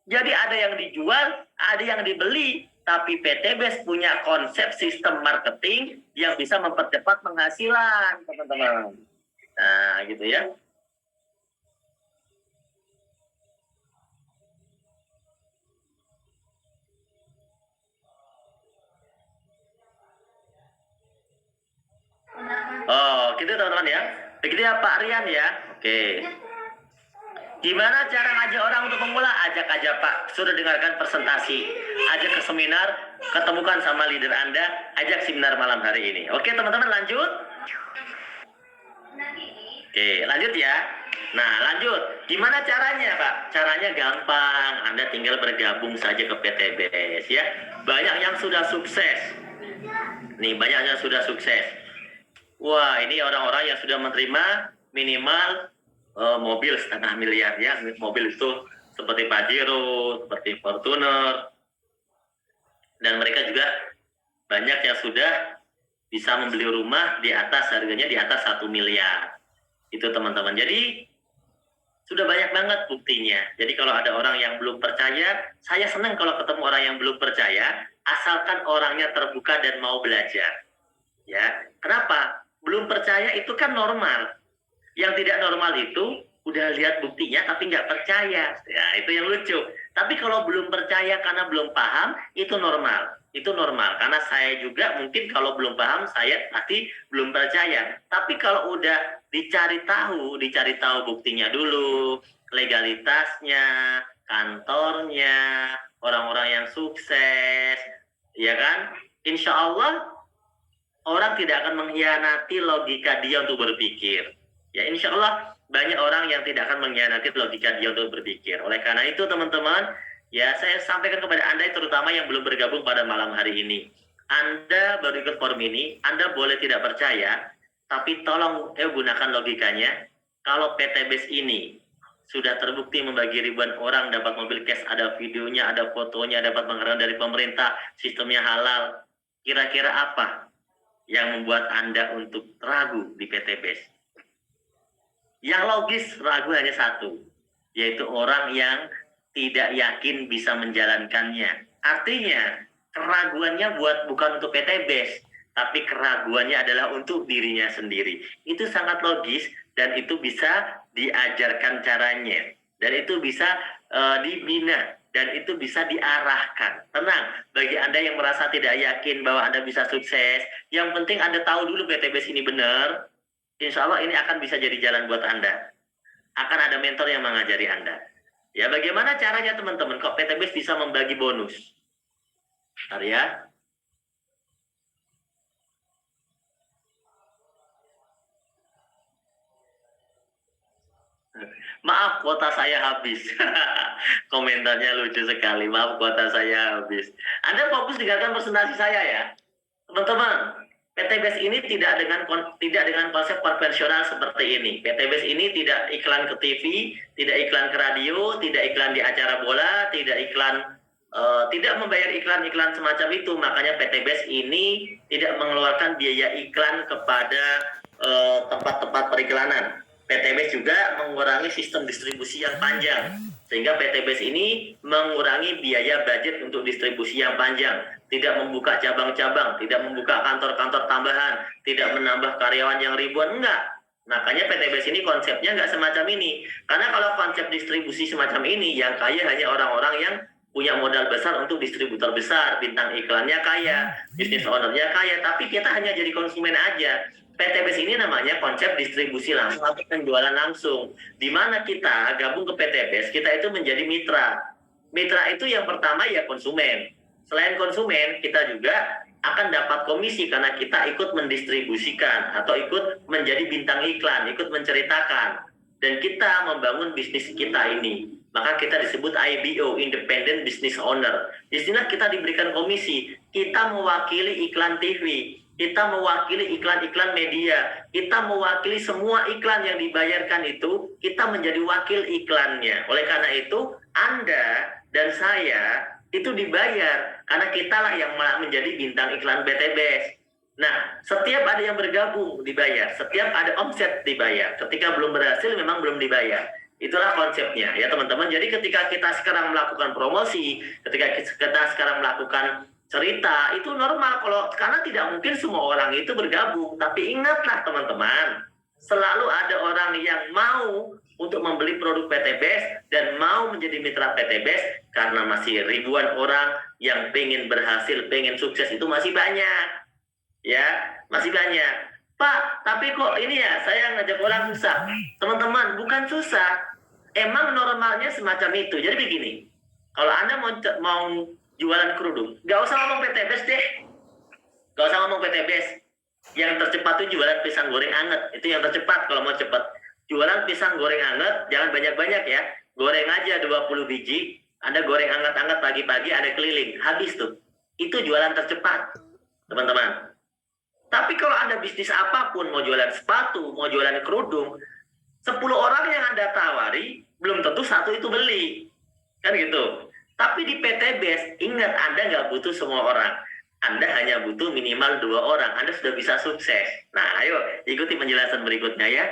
Jadi ada yang dijual, ada yang dibeli, tapi PTBS punya konsep sistem marketing yang bisa mempercepat penghasilan, teman-teman. Nah, gitu ya. Oh, gitu teman-teman ya. Begitu ya Pak Rian ya. Oke. Gimana cara ngajak orang untuk memula? Ajak aja Pak. Sudah dengarkan presentasi. Ajak ke seminar, ketemukan sama leader Anda, ajak seminar malam hari ini. Oke teman-teman, lanjut. Oke, lanjut ya. Nah, lanjut. Gimana caranya, Pak? Caranya gampang. Anda tinggal bergabung saja ke PTBS ya. Banyak yang sudah sukses. Nih, banyak yang sudah sukses. Wah, ini orang-orang yang sudah menerima minimal mobil 1,5 miliar ya. Mobil itu seperti Pajero, seperti Fortuner. Dan mereka juga banyak yang sudah bisa membeli rumah di atas, harganya di atas 1 miliar. Itu teman-teman. Jadi sudah banyak banget buktinya. Jadi kalau ada orang yang belum percaya, saya senang kalau ketemu orang yang belum percaya, asalkan orangnya terbuka dan mau belajar. Ya, kenapa? Belum percaya itu kan normal. Yang tidak normal itu udah lihat buktinya tapi nggak percaya. Ya, itu yang lucu. Tapi kalau belum percaya karena belum paham, itu normal. Itu normal. Karena saya juga mungkin kalau belum paham, saya pasti belum percaya. Tapi kalau udah dicari tahu buktinya dulu, legalitasnya, kantornya, orang-orang yang sukses, ya kan? Insya Allah orang tidak akan mengkhianati logika dia untuk berpikir. Ya insya Allah banyak orang yang tidak akan mengkhianati logika dia untuk berpikir. Oleh karena itu teman-teman, ya saya sampaikan kepada Anda terutama yang belum bergabung pada malam hari ini. Anda baru ikut forum ini, Anda boleh tidak percaya, tapi tolong gunakan logikanya. Kalau PTBS ini sudah terbukti membagi ribuan orang dapat mobil cash, ada videonya, ada fotonya, dapat penghargaan dari pemerintah, sistemnya halal. Kira-kira apa yang membuat Anda untuk ragu di PTBS? Yang logis ragu hanya satu, yaitu orang yang tidak yakin bisa menjalankannya. Artinya, keraguannya bukan untuk PTBS, tapi keraguannya adalah untuk dirinya sendiri. Itu sangat logis dan itu bisa diajarkan caranya. Dan itu bisa dibina dan itu bisa diarahkan. Tenang, bagi Anda yang merasa tidak yakin bahwa Anda bisa sukses, yang penting Anda tahu dulu PTBS ini benar. Insya Allah ini akan bisa jadi jalan buat Anda. Akan ada mentor yang mengajari Anda. Ya, bagaimana caranya teman-teman? Kok PTBS bisa membagi bonus? Arya? Maaf, kuota saya habis. Komentarnya lucu sekali. Maaf, kuota saya habis. Anda fokus dengarkan presentasi saya ya. Teman-teman, PTBS ini tidak dengan konsep konvensional seperti ini. PTBS ini tidak iklan ke TV, tidak iklan ke radio, tidak iklan di acara bola, tidak membayar iklan-iklan semacam itu. Makanya PTBS ini tidak mengeluarkan biaya iklan kepada tempat-tempat periklanan. PTBS juga mengurangi sistem distribusi yang panjang. Sehingga PTBS ini mengurangi biaya budget untuk distribusi yang panjang. Tidak membuka cabang-cabang, tidak membuka kantor-kantor tambahan, tidak menambah karyawan yang ribuan, enggak. Makanya PTBS ini konsepnya enggak semacam ini. Karena kalau konsep distribusi semacam ini, yang kaya hanya orang-orang yang punya modal besar untuk distributor besar, bintang iklannya kaya, bisnis ownernya kaya, tapi kita hanya jadi konsumen aja. PTBS ini namanya konsep distribusi langsung atau penjualan langsung. Di mana kita gabung ke PTBS, kita itu menjadi mitra. Mitra itu yang pertama ya konsumen. Selain konsumen, kita juga akan dapat komisi karena kita ikut mendistribusikan atau ikut menjadi bintang iklan, ikut menceritakan. Dan kita membangun bisnis kita ini. Maka kita disebut IBO, Independent Business Owner. Di sini kita diberikan komisi. Kita mewakili iklan TV. Kita mewakili iklan-iklan media, kita mewakili semua iklan yang dibayarkan itu, kita menjadi wakil iklannya. Oleh karena itu, Anda dan saya itu dibayar karena kitalah yang menjadi bintang iklan BTBS. Nah, setiap ada yang bergabung dibayar, setiap ada omset dibayar. Ketika belum berhasil memang belum dibayar. Itulah konsepnya ya teman-teman. Jadi ketika kita sekarang melakukan promosi, ketika kita sekarang melakukan cerita, itu normal kalau karena tidak mungkin semua orang itu bergabung. Tapi ingatlah teman-teman, selalu ada orang yang mau untuk membeli produk PTBS dan mau menjadi mitra PTBS karena masih ribuan orang yang pengen berhasil, pengen sukses itu masih banyak. Ya, masih banyak. Pak, tapi kok ini ya saya ngajak orang susah. Teman-teman, bukan susah. Emang normalnya semacam itu. Jadi begini, kalau Anda mau jualan kerudung, nggak usah ngomong PTBS deh. Nggak usah ngomong PTBS. Yang tercepat itu jualan pisang goreng anget. Itu yang tercepat kalau mau cepat. Jualan pisang goreng anget, jangan banyak-banyak ya. Goreng aja 20 biji. Anda goreng anget-anget pagi-pagi, ada keliling. Habis tuh. Itu jualan tercepat, teman-teman. Tapi kalau Anda bisnis apapun, mau jualan sepatu, mau jualan kerudung, 10 orang yang Anda tawari, belum tentu satu itu beli. Kan gitu. Tapi di PTBS, ingat Anda nggak butuh semua orang. Anda hanya butuh minimal 2 orang. Anda sudah bisa sukses. Nah, ayo ikuti penjelasan berikutnya ya.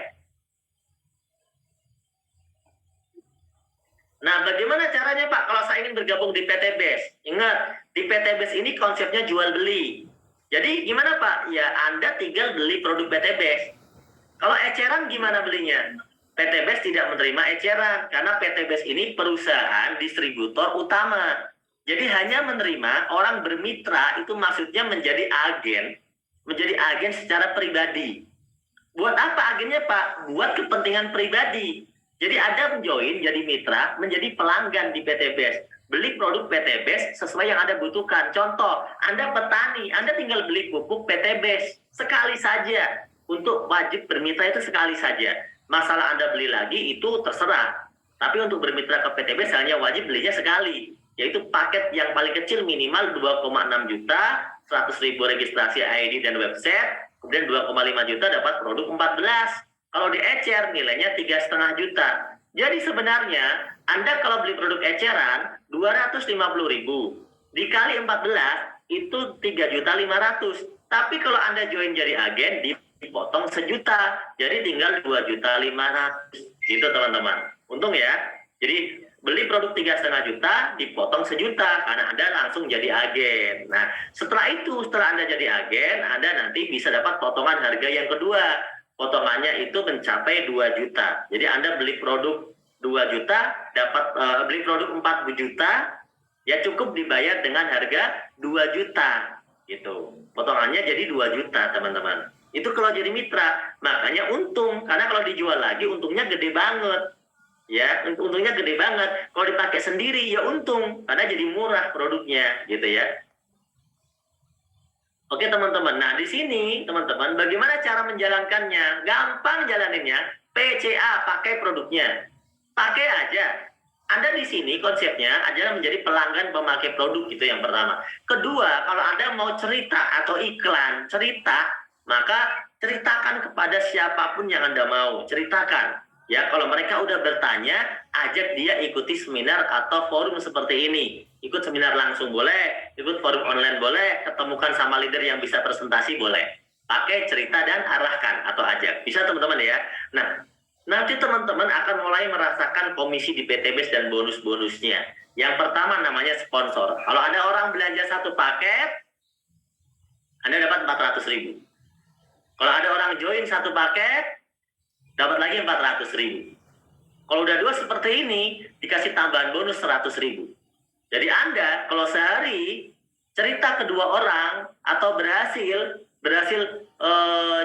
Nah, bagaimana caranya Pak kalau saya ingin bergabung di PTBS? Ingat, di PTBS ini konsepnya jual beli. Jadi gimana Pak? Ya Anda tinggal beli produk PTBS. Kalau eceran gimana belinya? PTBS tidak menerima eceran karena PTBS ini perusahaan distributor utama. Jadi hanya menerima orang bermitra, itu maksudnya menjadi agen secara pribadi. Buat apa agennya Pak? Buat kepentingan pribadi. Jadi Anda join jadi mitra, menjadi pelanggan di PTBS. Beli produk PTBS sesuai yang Anda butuhkan. Contoh, Anda petani, Anda tinggal beli pupuk PTBS sekali saja. Untuk wajib bermitra itu sekali saja. Masalah Anda beli lagi itu terserah. Tapi untuk bermitra ke PTBS hanya wajib belinya sekali. Yaitu paket yang paling kecil minimal 2,6 juta, 100.000 registrasi ID dan website, kemudian 2,5 juta dapat produk 14. Kalau di ecer nilainya 3,5 juta. Jadi sebenarnya Anda kalau beli produk eceran 250.000 dikali 14 itu 3.500.000. Tapi kalau Anda join jadi agen dipotong 1 juta. Jadi tinggal 2.500.000. Gitu teman-teman. Untung ya. Jadi beli produk 3,5 juta dipotong 1 juta karena Anda langsung jadi agen. Nah, setelah Anda jadi agen, Anda nanti bisa dapat potongan harga yang kedua. Potongannya itu mencapai 2 juta. Jadi Anda beli produk 2 juta, dapat beli produk 4 juta, ya cukup dibayar dengan harga 2 juta. Gitu. Potongannya jadi 2 juta, teman-teman. Itu kalau jadi mitra, makanya untung. Karena kalau dijual lagi, untungnya gede banget. Ya, untungnya gede banget. Kalau dipakai sendiri, ya untung. Karena jadi murah produknya, gitu ya. Oke teman-teman, nah di sini teman-teman bagaimana cara menjalankannya? Gampang jalaninnya, PCA pakai produknya, pakai aja. Anda di sini konsepnya adalah menjadi pelanggan pemakai produk, itu yang pertama. Kedua, kalau Anda mau cerita atau iklan cerita, maka ceritakan kepada siapapun yang Anda mau, ceritakan. Ya, kalau mereka udah bertanya, ajak dia ikuti seminar atau forum seperti ini. Ikut seminar langsung boleh, ikut forum online boleh, ketemukan sama leader yang bisa presentasi boleh. Pakai cerita dan arahkan atau ajak. Bisa teman-teman ya. Nah, nanti teman-teman akan mulai merasakan komisi di PTBS dan bonus-bonusnya. Yang pertama namanya sponsor. Kalau ada orang belanja 1 paket, Anda dapat 400.000. Kalau ada orang join 1 paket, dapat lagi 400.000. Kalau udah 2 seperti ini, dikasih tambahan bonus 100.000. Jadi Anda kalau sehari cerita ke 2 orang atau berhasil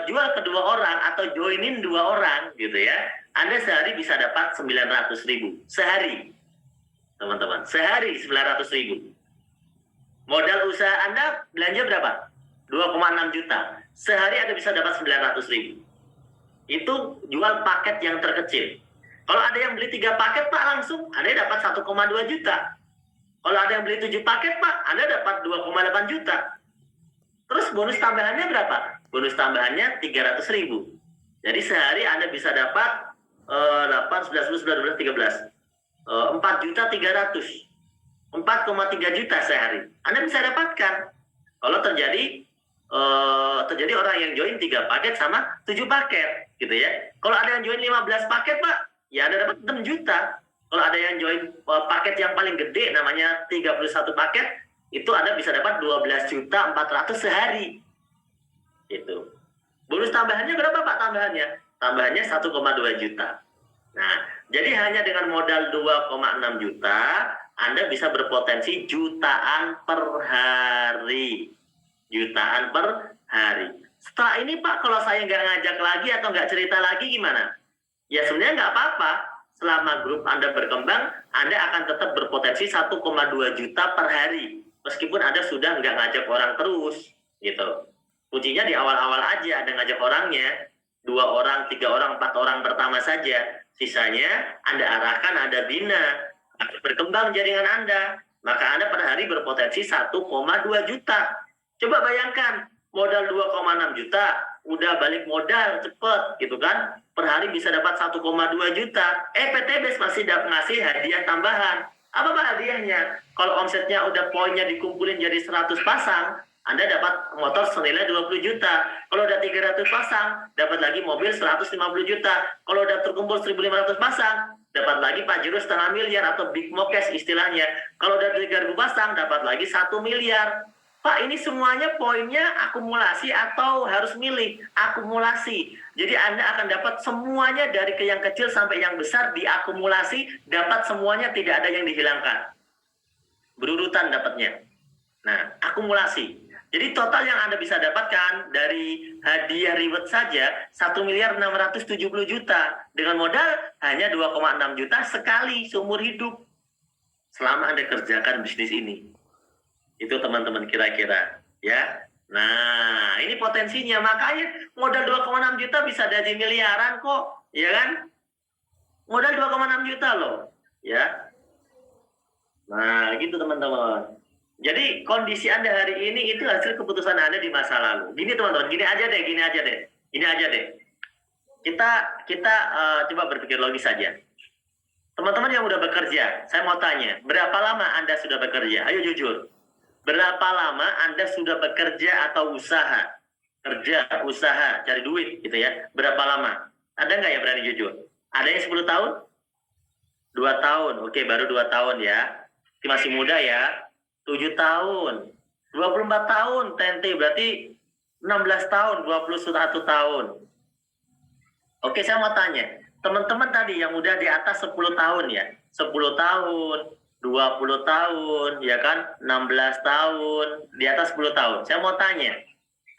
jual ke 2 orang atau joinin 2 orang gitu ya, Anda sehari bisa dapat 900.000 sehari, teman-teman. Sehari 900.000. Modal usaha Anda belanja berapa? 2,6 juta. Sehari Anda bisa dapat 900.000. Itu jual paket yang terkecil. Kalau ada yang beli 3 paket Pak langsung, Anda dapat 1,2 juta. Kalau ada yang beli 7 paket Pak, Anda dapat 2,8 juta. Terus bonus tambahannya berapa? Bonus tambahannya 300.000. Jadi sehari Anda bisa dapat 8, 11, 12, 13, 4 juta 300. 4,3 juta sehari. Anda bisa dapatkan. Kalau terjadi orang yang join 3 paket sama 7 paket gitu ya. Kalau ada yang join 15 paket, Pak, ya Anda dapat 6 juta. Kalau ada yang join paket yang paling gede namanya 31 paket, itu Anda bisa dapat 12.400.000 sehari. Gitu. Bonus tambahannya berapa, Pak, tambahannya? Tambahannya 1,2 juta. Nah, jadi hanya dengan modal 2,6 juta, Anda bisa berpotensi jutaan per hari. Jutaan per hari. Setelah ini, Pak, kalau saya nggak ngajak lagi atau nggak cerita lagi gimana? Ya sebenarnya nggak apa-apa. Selama grup Anda berkembang, Anda akan tetap berpotensi 1,2 juta per hari. Meskipun Anda sudah nggak ngajak orang terus, gitu. Kuncinya di awal-awal aja, Anda ngajak orangnya, 2 orang, 3 orang, 4 orang pertama saja. Sisanya Anda arahkan, Anda bina, akan berkembang jaringan Anda. Maka Anda per hari berpotensi 1,2 juta. Coba bayangkan, modal 2,6 juta, udah balik modal cepet gitu kan. Per hari bisa dapat 1,2 juta. PTBES masih ngasih hadiah tambahan. Apa hadiahnya? Kalau omsetnya udah poinnya dikumpulin jadi 100 pasang, Anda dapat motor senilai 20 juta. Kalau udah 300 pasang, dapat lagi mobil 150 juta. Kalau udah terkumpul 1.500 pasang, dapat lagi Pajero 1,5 miliar atau Big Mo Cash istilahnya. Kalau udah 3.000 pasang, dapat lagi 1 miliar. Pak, ini semuanya poinnya akumulasi atau harus milih? Akumulasi. Jadi Anda akan dapat semuanya dari yang kecil sampai yang besar diakumulasi, dapat semuanya, tidak ada yang dihilangkan. Berurutan dapatnya. Nah, akumulasi. Jadi total yang Anda bisa dapatkan dari hadiah reward saja 1.670.000.000 dengan modal hanya 2,6 juta sekali seumur hidup. Selama Anda kerjakan bisnis ini. Itu teman-teman kira-kira ya. Nah, ini potensinya. Makanya modal 2,6 juta bisa jadi miliaran kok, ya kan? Modal 2,6 juta loh, ya. Nah, gitu teman-teman. Jadi kondisi Anda hari ini itu hasil keputusan Anda di masa lalu. Gini teman-teman, gini aja deh. Kita coba berpikir logis saja. Teman-teman yang udah bekerja, saya mau tanya, berapa lama Anda sudah bekerja? Ayo jujur. Berapa lama Anda sudah bekerja atau usaha? Kerja, usaha, cari duit gitu ya. Berapa lama? Ada nggak yang berani jujur? Ada yang 10 tahun? 2 tahun. Oke, baru 2 tahun ya. Masih muda ya. 7 tahun. 24 tahun, TNT. Berarti 16 tahun, 21 tahun. Oke, saya mau tanya. Teman-teman tadi yang udah di atas 10 tahun ya. 10 tahun, 20 tahun, ya kan, 16 tahun, di atas 10 tahun. Saya mau tanya,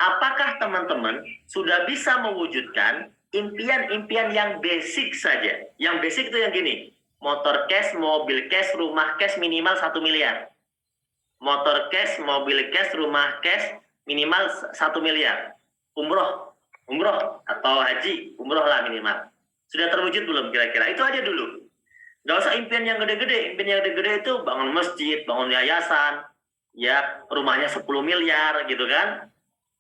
apakah teman-teman sudah bisa mewujudkan impian-impian yang basic saja? Yang basic itu yang gini, motor cash, mobil cash, rumah cash minimal 1 miliar. Motor cash, mobil cash, rumah cash minimal 1 miliar. Umroh atau haji, umroh lah minimal. Sudah terwujud belum kira-kira? Itu aja dulu. Gak usah impian yang gede-gede. Impian yang gede-gede itu bangun masjid, bangun yayasan, ya rumahnya 10 miliar gitu kan.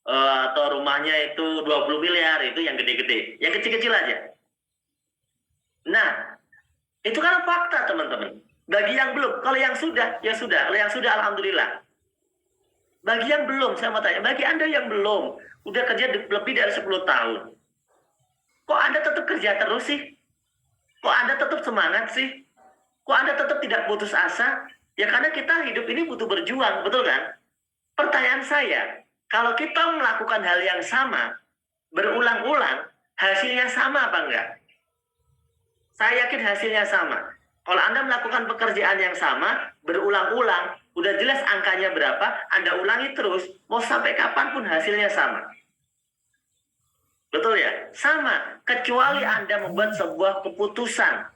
Atau rumahnya itu 20 miliar, itu yang gede-gede. Yang kecil-kecil aja. Nah, itu kan fakta teman-teman. Bagi yang belum, kalau yang sudah, ya sudah. Kalau yang sudah, alhamdulillah. Bagi yang belum, saya mau tanya, bagi Anda yang belum, udah kerja lebih dari 10 tahun. Kok Anda tetap kerja terus sih? Kok Anda tetap semangat sih? Kok Anda tetap tidak putus asa? Ya karena kita hidup ini butuh berjuang, betul kan? Pertanyaan saya, kalau kita melakukan hal yang sama, berulang-ulang, hasilnya sama apa enggak? Saya yakin hasilnya sama. Kalau Anda melakukan pekerjaan yang sama, berulang-ulang, udah jelas angkanya berapa, Anda ulangi terus, mau sampai kapanpun hasilnya sama. Betul ya? Sama. Kecuali Anda membuat sebuah keputusan.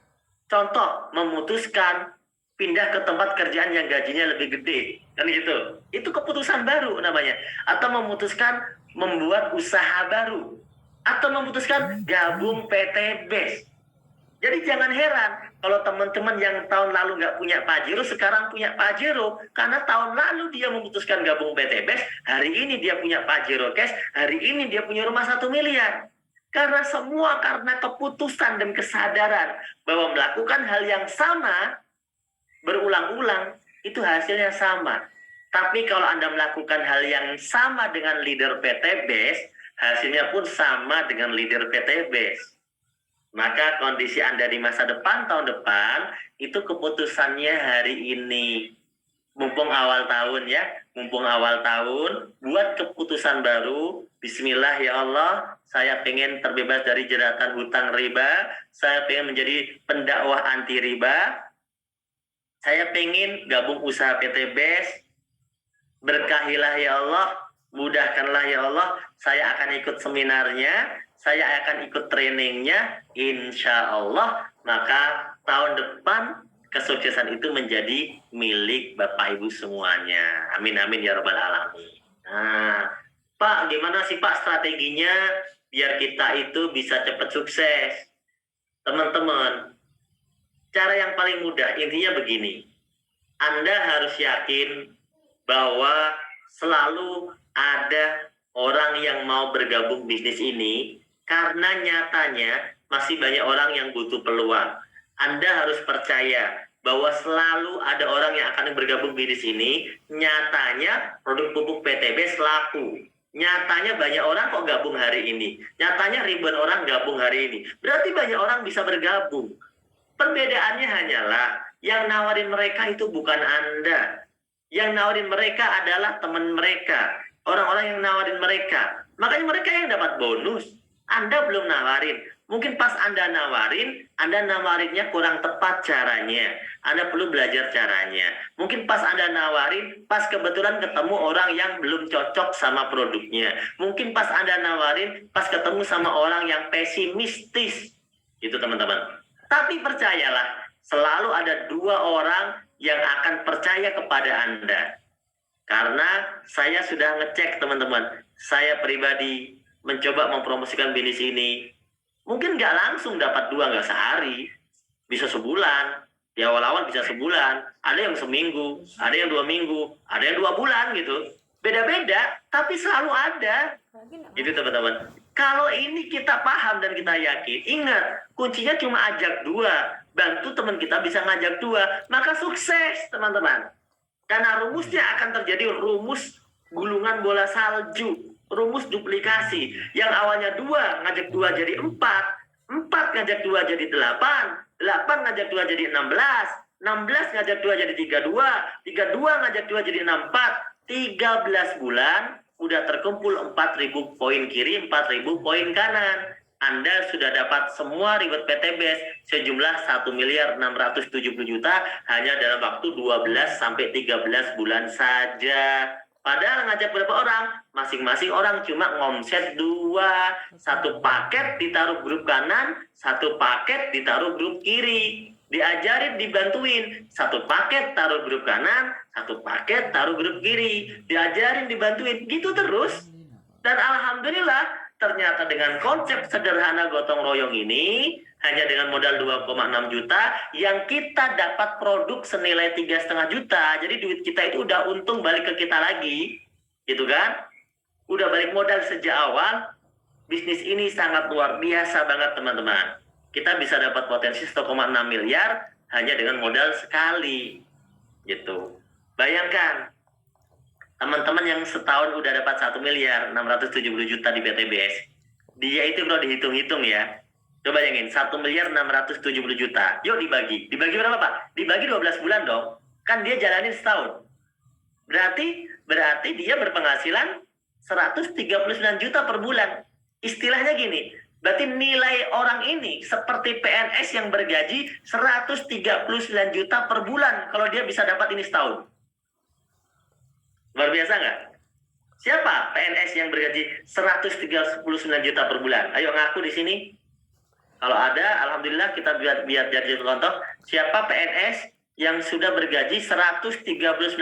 Contoh, memutuskan pindah ke tempat kerjaan yang gajinya lebih gede. Kan gitu. Itu keputusan baru namanya. Atau memutuskan membuat usaha baru. Atau memutuskan gabung PTBES. Jadi jangan heran kalau teman-teman yang tahun lalu nggak punya Pajero, sekarang punya Pajero. Karena tahun lalu dia memutuskan gabung PTBES, hari ini dia punya Pajero Cash, hari ini dia punya rumah 1 miliar. Karena semua karena keputusan dan kesadaran bahwa melakukan hal yang sama berulang-ulang, itu hasilnya sama. Tapi kalau Anda melakukan hal yang sama dengan leader PT BES, hasilnya pun sama dengan leader PT BES. Maka kondisi Anda di masa depan, tahun depan, itu keputusannya hari ini. Mumpung awal tahun ya, mumpung awal tahun, buat keputusan baru. Bismillah ya Allah, saya pengen terbebas dari jeratan hutang riba, saya pengen menjadi pendakwah anti riba, saya pengen gabung usaha PT BES, berkahilah ya Allah, mudahkanlah ya Allah, saya akan ikut seminarnya, saya akan ikut trainingnya, insya Allah, maka tahun depan kesuksesan itu menjadi milik Bapak Ibu semuanya. Amin amin ya rabbal alamin. Nah, Pak, gimana sih Pak strateginya biar kita itu bisa cepat sukses? Teman-teman, cara yang paling mudah intinya begini. Anda harus yakin bahwa selalu ada orang yang mau bergabung bisnis ini karena nyatanya masih banyak orang yang butuh peluang. Anda harus percaya bahwa selalu ada orang yang akan bergabung bisnis ini. Nyatanya produk pupuk PT BES laku. Nyatanya banyak orang kok gabung hari ini. Nyatanya ribuan orang gabung hari ini. Berarti banyak orang bisa bergabung. Perbedaannya hanyalah yang nawarin mereka itu bukan Anda. Yang nawarin mereka adalah teman mereka. Orang-orang yang nawarin mereka. Makanya mereka yang dapat bonus. Anda belum nawarin. Mungkin pas Anda nawarin, Anda nawarinnya kurang tepat caranya. Anda perlu belajar caranya. Mungkin pas Anda nawarin, pas kebetulan ketemu orang yang belum cocok sama produknya. Mungkin pas Anda nawarin, pas ketemu sama orang yang pesimistis. Itu teman-teman. Tapi percayalah, selalu ada dua orang yang akan percaya kepada Anda. Karena saya sudah ngecek teman-teman. Saya pribadi mencoba mempromosikan bisnis ini. Mungkin nggak langsung dapat dua, nggak sehari. Bisa sebulan. Di awal-awal bisa sebulan. Ada yang seminggu, ada yang 2 minggu, ada yang 2 bulan gitu. Beda-beda, tapi selalu ada. Itu teman-teman. Kalau ini kita paham dan kita yakin, ingat, kuncinya cuma ajak dua. Bantu teman kita bisa ngajak dua. Maka sukses teman-teman. Karena rumusnya akan terjadi rumus gulungan bola salju. Rumus duplikasi. Yang awalnya 2, ngajak 2 jadi 4. 4 ngajak 2 jadi 8. 8 ngajak 2 jadi 16. 16 ngajak 2 jadi 32. 32 ngajak 2 jadi 64. 13 bulan udah terkumpul 4.000 poin kiri, 4.000 poin kanan. Anda sudah dapat semua reward PT BES sejumlah 1.670.000.000 hanya dalam waktu 12 sampai 13 bulan saja. Padahal ngajak berapa orang? Masing-masing orang cuma ngomset 2. Satu paket ditaruh grup kanan, satu paket ditaruh grup kiri. Diajarin, dibantuin. Satu paket taruh grup kanan, satu paket taruh grup kiri. Diajarin, dibantuin. Gitu terus. Dan alhamdulillah, ternyata dengan konsep sederhana gotong royong ini, hanya dengan modal 2,6 juta, yang kita dapat produk senilai 3,5 juta. Jadi duit kita itu udah untung balik ke kita lagi. Gitu kan? Udah balik modal sejak awal. Bisnis ini sangat luar biasa banget teman-teman. Kita bisa dapat potensi 1,6 miliar hanya dengan modal sekali. Gitu. Bayangkan, teman-teman yang setahun udah dapat 1.670.000.000 di PT BES. Dia itu kalau dihitung-hitung ya. Coba bayangin, 1.670.000.000. Yuk dibagi. Dibagi berapa Pak? Dibagi 12 bulan dong. Kan dia jalanin setahun. Berarti dia berpenghasilan 139 juta per bulan. Istilahnya gini, berarti nilai orang ini seperti PNS yang bergaji 139 juta per bulan kalau dia bisa dapat ini setahun. Luar biasa nggak? Siapa PNS yang bergaji 139 juta per bulan? Ayo ngaku di sini. Kalau ada, alhamdulillah kita biar jadi contoh. Siapa PNS yang sudah bergaji 139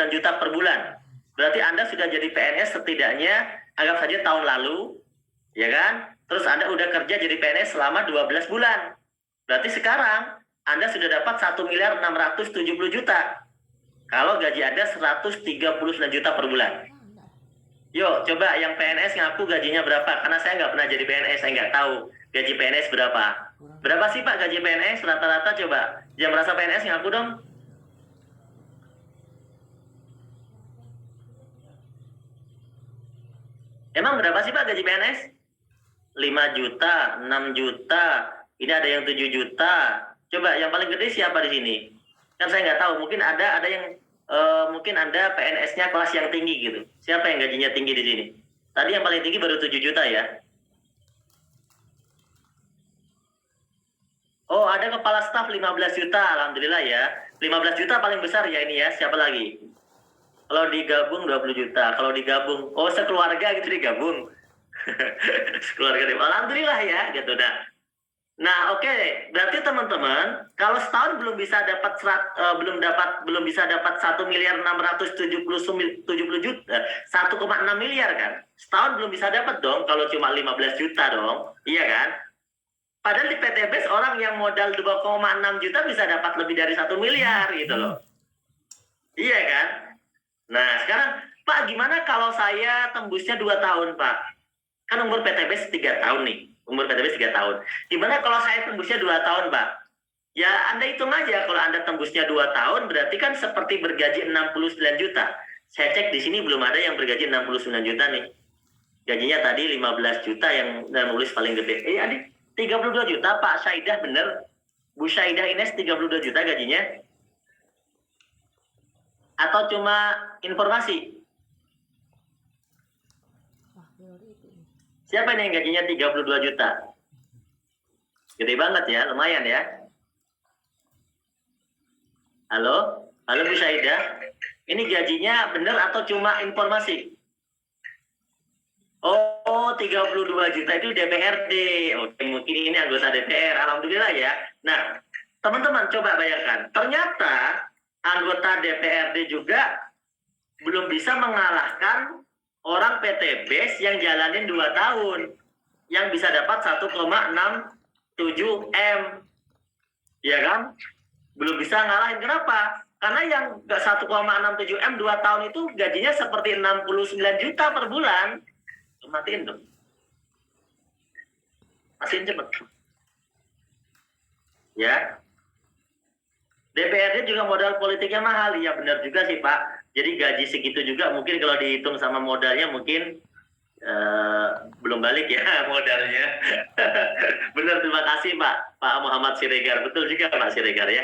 juta per bulan? Berarti Anda sudah jadi PNS setidaknya, anggap saja tahun lalu, ya kan? Terus Anda udah kerja jadi PNS selama 12 bulan. Berarti sekarang Anda sudah dapat 1.670.000.000. Kalau gaji Anda 139 juta per bulan. Yuk, coba yang PNS ngaku gajinya berapa? Karena saya nggak pernah jadi PNS, saya nggak tahu gaji PNS berapa. Berapa sih Pak gaji PNS rata-rata coba? Yang merasa PNS ngaku dong. Emang berapa sih Pak gaji PNS? 5 juta, 6 juta, ini ada yang 7 juta. Coba yang paling gede siapa di sini? Kan saya nggak tahu, mungkin ada yang mungkin ada PNS-nya kelas yang tinggi gitu. Siapa yang gajinya tinggi di sini? Tadi yang paling tinggi baru 7 juta ya. Oh, ada kepala staf 15 juta, alhamdulillah ya. 15 juta paling besar ya ini ya. Siapa lagi? Kalau digabung 20 juta. Kalau digabung, oh sekeluarga gitu digabung. Sekeluarga, alhamdulillah ya gitu. Nah, oke. Berarti teman-teman, kalau setahun belum bisa dapat belum bisa dapat 1.670 juta, 1,6 miliar kan? Setahun belum bisa dapat dong kalau cuma 15 juta dong. Iya kan? Padahal di PTBS orang yang modal 2,6 juta bisa dapat lebih dari 1 miliar gitu loh. Iya kan? Nah, sekarang Pak, gimana kalau saya tembusnya 2 tahun, Pak? Kan umur PTBS 3 tahun nih. Umur PTBS 3 tahun. Gimana kalau saya tembusnya 2 tahun, Pak? Ya, Anda hitung aja. Kalau Anda tembusnya 2 tahun, berarti kan seperti bergaji 69 juta. Saya cek di sini belum ada yang bergaji 69 juta nih. Gajinya tadi 15 juta yang nulis paling gede. Adik, 32 juta, Pak Syaidah bener. Bu Syaidah Ines 32 juta gajinya. Atau cuma informasi? Siapa nih yang gajinya 32 juta? Gede banget ya, lumayan ya. Halo? Halo Bu Syaidah? Ini gajinya bener atau cuma informasi? Oh, 32 juta itu DPRD. Oke, mungkin ini anggota DPR. Alhamdulillah ya. Nah, teman-teman coba bayangkan. Ternyata anggota DPRD juga belum bisa mengalahkan orang PTBS yang jalanin 2 tahun. Yang bisa dapat 1,67 M. Ya kan? Belum bisa ngalahin. Kenapa? Karena yang 1,67 M 2 tahun itu gajinya seperti 69 juta per bulan. Matiin dong. Matiin cepet. Ya. DPRD juga modal politiknya mahal. Ya benar juga sih Pak. Jadi gaji segitu juga mungkin kalau dihitung sama modalnya mungkin belum balik ya modalnya. Benar, terima kasih Pak Muhammad Siregar. Betul juga Pak Siregar ya.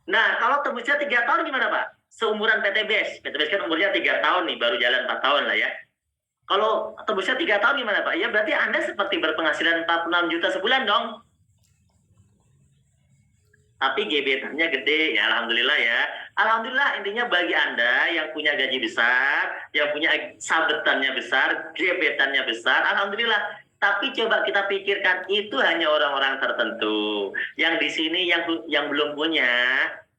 Nah, kalau tembusnya 3 tahun gimana Pak? Seumuran PTBS. PTBS kan umurnya 3 tahun nih, baru jalan 4 tahun lah ya. Kalau tembusnya 3 tahun gimana Pak? Ya berarti Anda seperti berpenghasilan 46 juta sebulan dong. Tapi gebetannya gede, ya alhamdulillah ya. Alhamdulillah, intinya bagi Anda yang punya gaji besar, yang punya sabetannya besar, gebetannya besar, alhamdulillah. Tapi coba kita pikirkan, itu hanya orang-orang tertentu. Yang di sini yang belum punya,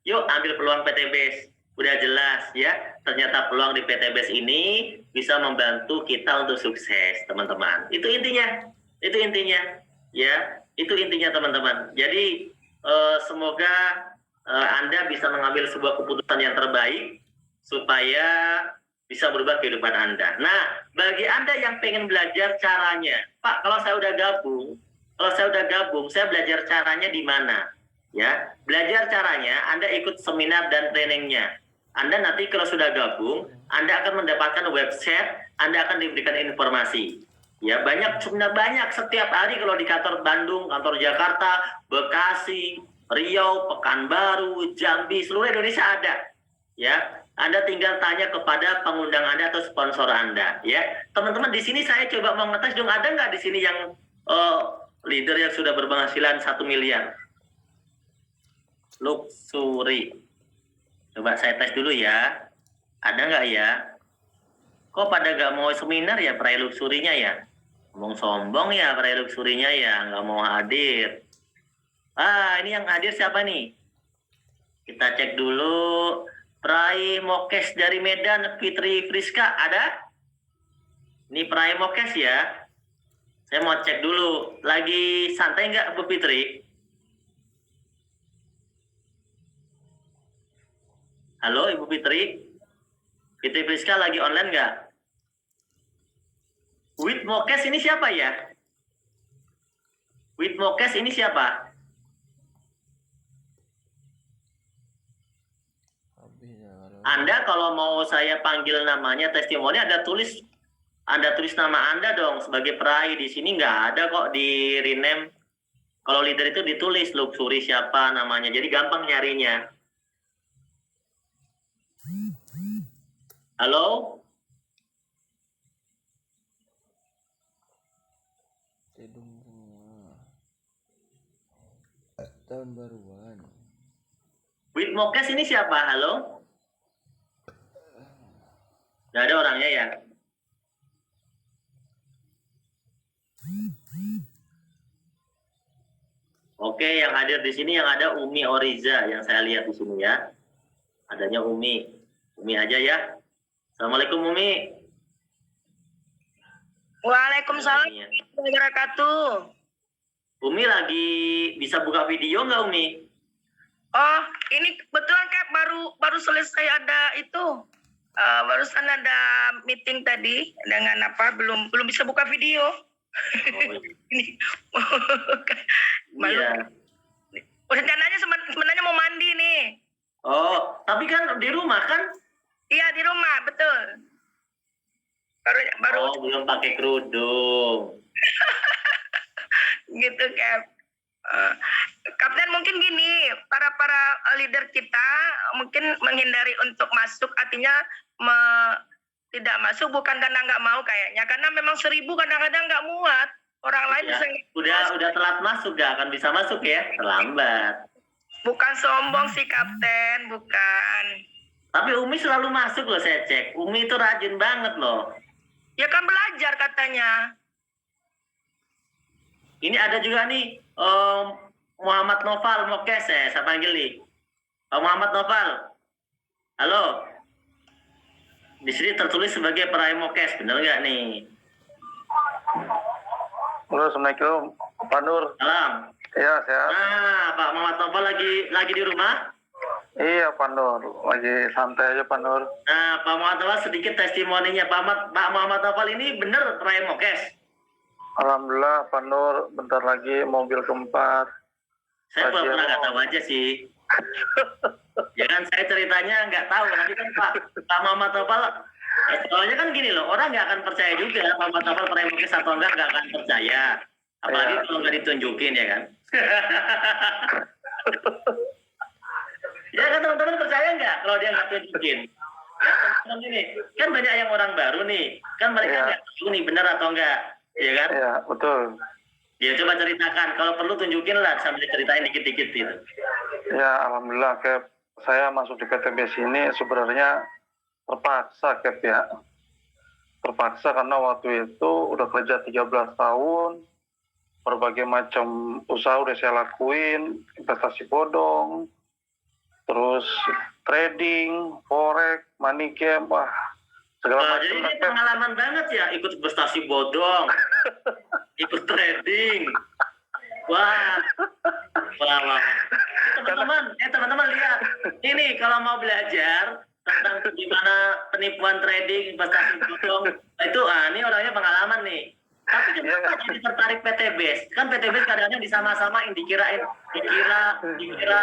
yuk ambil peluang PTBS. Udah jelas ya, ternyata peluang di PTBS ini bisa membantu kita untuk sukses, teman-teman. Itu intinya. Itu intinya. Ya, itu intinya teman-teman. Jadi semoga Anda bisa mengambil sebuah keputusan yang terbaik supaya bisa berubah kehidupan Anda. Nah, bagi Anda yang pengen belajar caranya, Pak, kalau saya udah gabung, saya belajar caranya di mana? Ya, belajar caranya, Anda ikut seminar dan trainingnya. Anda nanti kalau sudah gabung, Anda akan mendapatkan website, Anda akan diberikan informasi. Ya, sebenarnya banyak setiap hari kalau di kantor Bandung, kantor Jakarta, Bekasi, Riau, Pekanbaru, Jambi, seluruh Indonesia ada. Ya, Anda tinggal tanya kepada pengundang Anda atau sponsor Anda. Ya, teman-teman di sini saya coba mau ngetes dong, ada nggak di sini yang leader yang sudah berpenghasilan 1 miliar? Luxury. Coba saya tes dulu ya. Ada nggak ya? Kok pada nggak mau seminar ya prai luxurinya ya? Ngomong sombong ya prai luxurinya ya, nggak mau hadir. Ini yang hadir siapa nih? Kita cek dulu. Prai Mokes dari Medan, Fitri Friska, ada? Ini Prai Mokes ya. Saya mau cek dulu. Lagi santai nggak Bu Fitri? Halo Ibu Fitri? Fitri Friska lagi online nggak? Wit Mokes ini siapa ya? Wit Mokes ini siapa? Anda kalau mau saya panggil namanya testimoni ada tulis Anda tulis nama Anda dong sebagai peraih. Di sini nggak ada kok di rename. Kalau leader itu ditulis luxury siapa namanya. Jadi gampang nyarinya. Halo? Cedung semua. Tahun baruan. With Mokes ini siapa? Halo? Nggak ada orangnya ya? Oke, yang hadir di sini yang ada Umi Oriza yang saya lihat di sini ya. Adanya Umi. Umi aja ya. Assalamualaikum Umi. Waalaikumsalam warahmatullahi wabarakatuh. Umi lagi bisa buka video nggak Umi? Oh, ini kebetulan kayak baru selesai ada itu. Barusan ada meeting tadi dengan apa? Belum bisa buka video. Oh, Ini iya. rencananya sebenarnya mau mandi nih. Oh, tapi kan di rumah kan? Iya di rumah betul. Baru Oh, belum pakai kerudung. gitu kayak. Kapten mungkin gini, para leader kita mungkin menghindari untuk masuk, artinya tidak masuk bukan karena nggak mau kayaknya, karena memang 1.000 kadang-kadang nggak muat, orang lain Ya, bisa udah telat masuk, gak akan bisa masuk ya, terlambat. Bukan sombong sih Kapten, bukan. Tapi Umi selalu masuk loh, saya cek. Umi itu rajin banget loh. Ya kan belajar katanya. Ini ada juga nih Muhammad Noval Mokes ya, saya panggil nih. Muhammad Noval. Halo. Di sini tertulis sebagai peraih Mokes, bener nggak nih? Halo, Assalamualaikum, Pak Nur. Salam. Iya, sehat. Nah, Pak Muhammad Noval lagi di rumah? Iya, Pak Nur. Lagi santai aja, Pak Nur. Nah, Pak Muhammad Noval sedikit testimoninya. Pak Muhammad Noval ini bener peraih Mokes? Alhamdulillah, Pak Nur. Bentar lagi mobil keempat. Saya pernah nggak tahu aja sih. Ya kan saya ceritanya nggak tahu. Nanti kan Pak Muhammad Noval, soalnya kan gini loh, orang nggak akan percaya juga Pak Muhammad Noval peraih Mokes atau nggak akan percaya. Apalagi kalau nggak ditunjukin ya kan. Ya kan teman-teman percaya nggak kalau dia nggak tunjukin? Ya, teman-teman gini, kan banyak yang orang baru nih, kan mereka nggak tahu nih benar atau enggak, ya kan? Iya, betul. Ya coba ceritakan, kalau perlu tunjukin lah sambil ceritain dikit-dikit gitu. Ya, Alhamdulillah, Cap. Saya masuk di PTBS ini sebenarnya terpaksa, Cap, ya. Terpaksa karena waktu itu udah kerja 13 tahun, berbagai macam usaha udah saya lakuin, investasi bodong, terus trading, forex, money game, wah segala macam. Jadi ini pengalaman banget ya, ikut investasi bodong, ikut trading. Wah. Teman-teman lihat. Ini kalau mau belajar tentang gimana penipuan trading, investasi bodong, itu ini orangnya pengalaman nih. Tapi kenapa jadi tertarik PTBS? Kan PTBS kadang-kadang disama-samain, dikira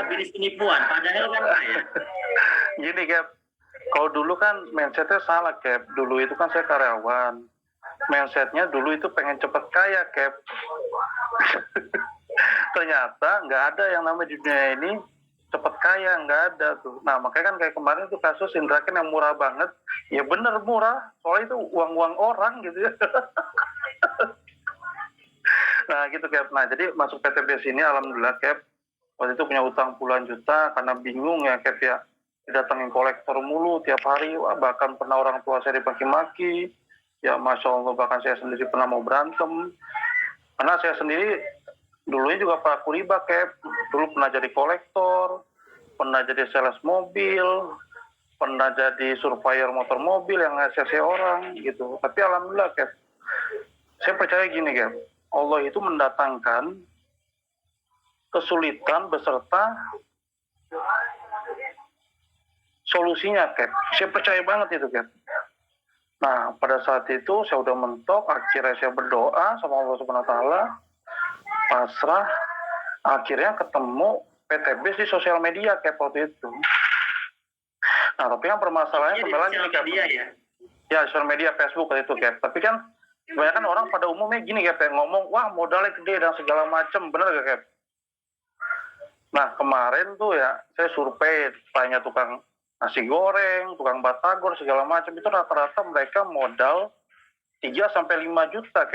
bisnis penipuan. Padahal kan ya. Gini, Cap. Kalau dulu kan mindsetnya salah, Cap. Dulu itu kan saya karyawan. Mindsetnya dulu itu pengen cepet kaya, Cap. Ternyata nggak ada yang namanya di dunia ini cepet kaya, nggak ada tuh. Nah, makanya kan kayak kemarin tuh kasus Indra Ken yang murah banget. Ya bener murah, soalnya itu uang-uang orang gitu ya. Nah gitu, Cap. Nah jadi masuk PTBS ini alhamdulillah, Cap. Waktu itu punya utang puluhan juta karena bingung ya, Cap, ya. Didatengin kolektor mulu tiap hari, wah, bahkan pernah orang tua saya dimaki-maki. Ya Masya Allah, bahkan saya sendiri pernah mau berantem. Karena saya sendiri dulunya juga pelaku riba, Cap. Dulu pernah jadi kolektor, pernah jadi sales mobil, pernah jadi surveyor motor mobil yang ngasih orang gitu. Tapi alhamdulillah, Cap, saya percaya gini, Cap. Allah itu mendatangkan kesulitan beserta solusinya, Cap. Saya percaya banget itu, Cap. Nah, pada saat itu saya udah mentok, akhirnya saya berdoa sama Allah Subhanahu wa taala, pasrah, akhirnya ketemu PTBS di sosial media, Cap, waktu itu. Nah, tapi yang permasalahannya kembali lagi, Cap. Dia ya. Ya, sosial media Facebook itu Cap. Tapi kan kebanyakan orang pada umumnya gini Cap, yang ngomong, wah modalnya gede dan segala macam, bener gak Cap? Nah kemarin tuh ya, saya survei, tanya tukang nasi goreng, tukang batagor, segala macam, itu rata-rata mereka modal 3 sampai 5 juta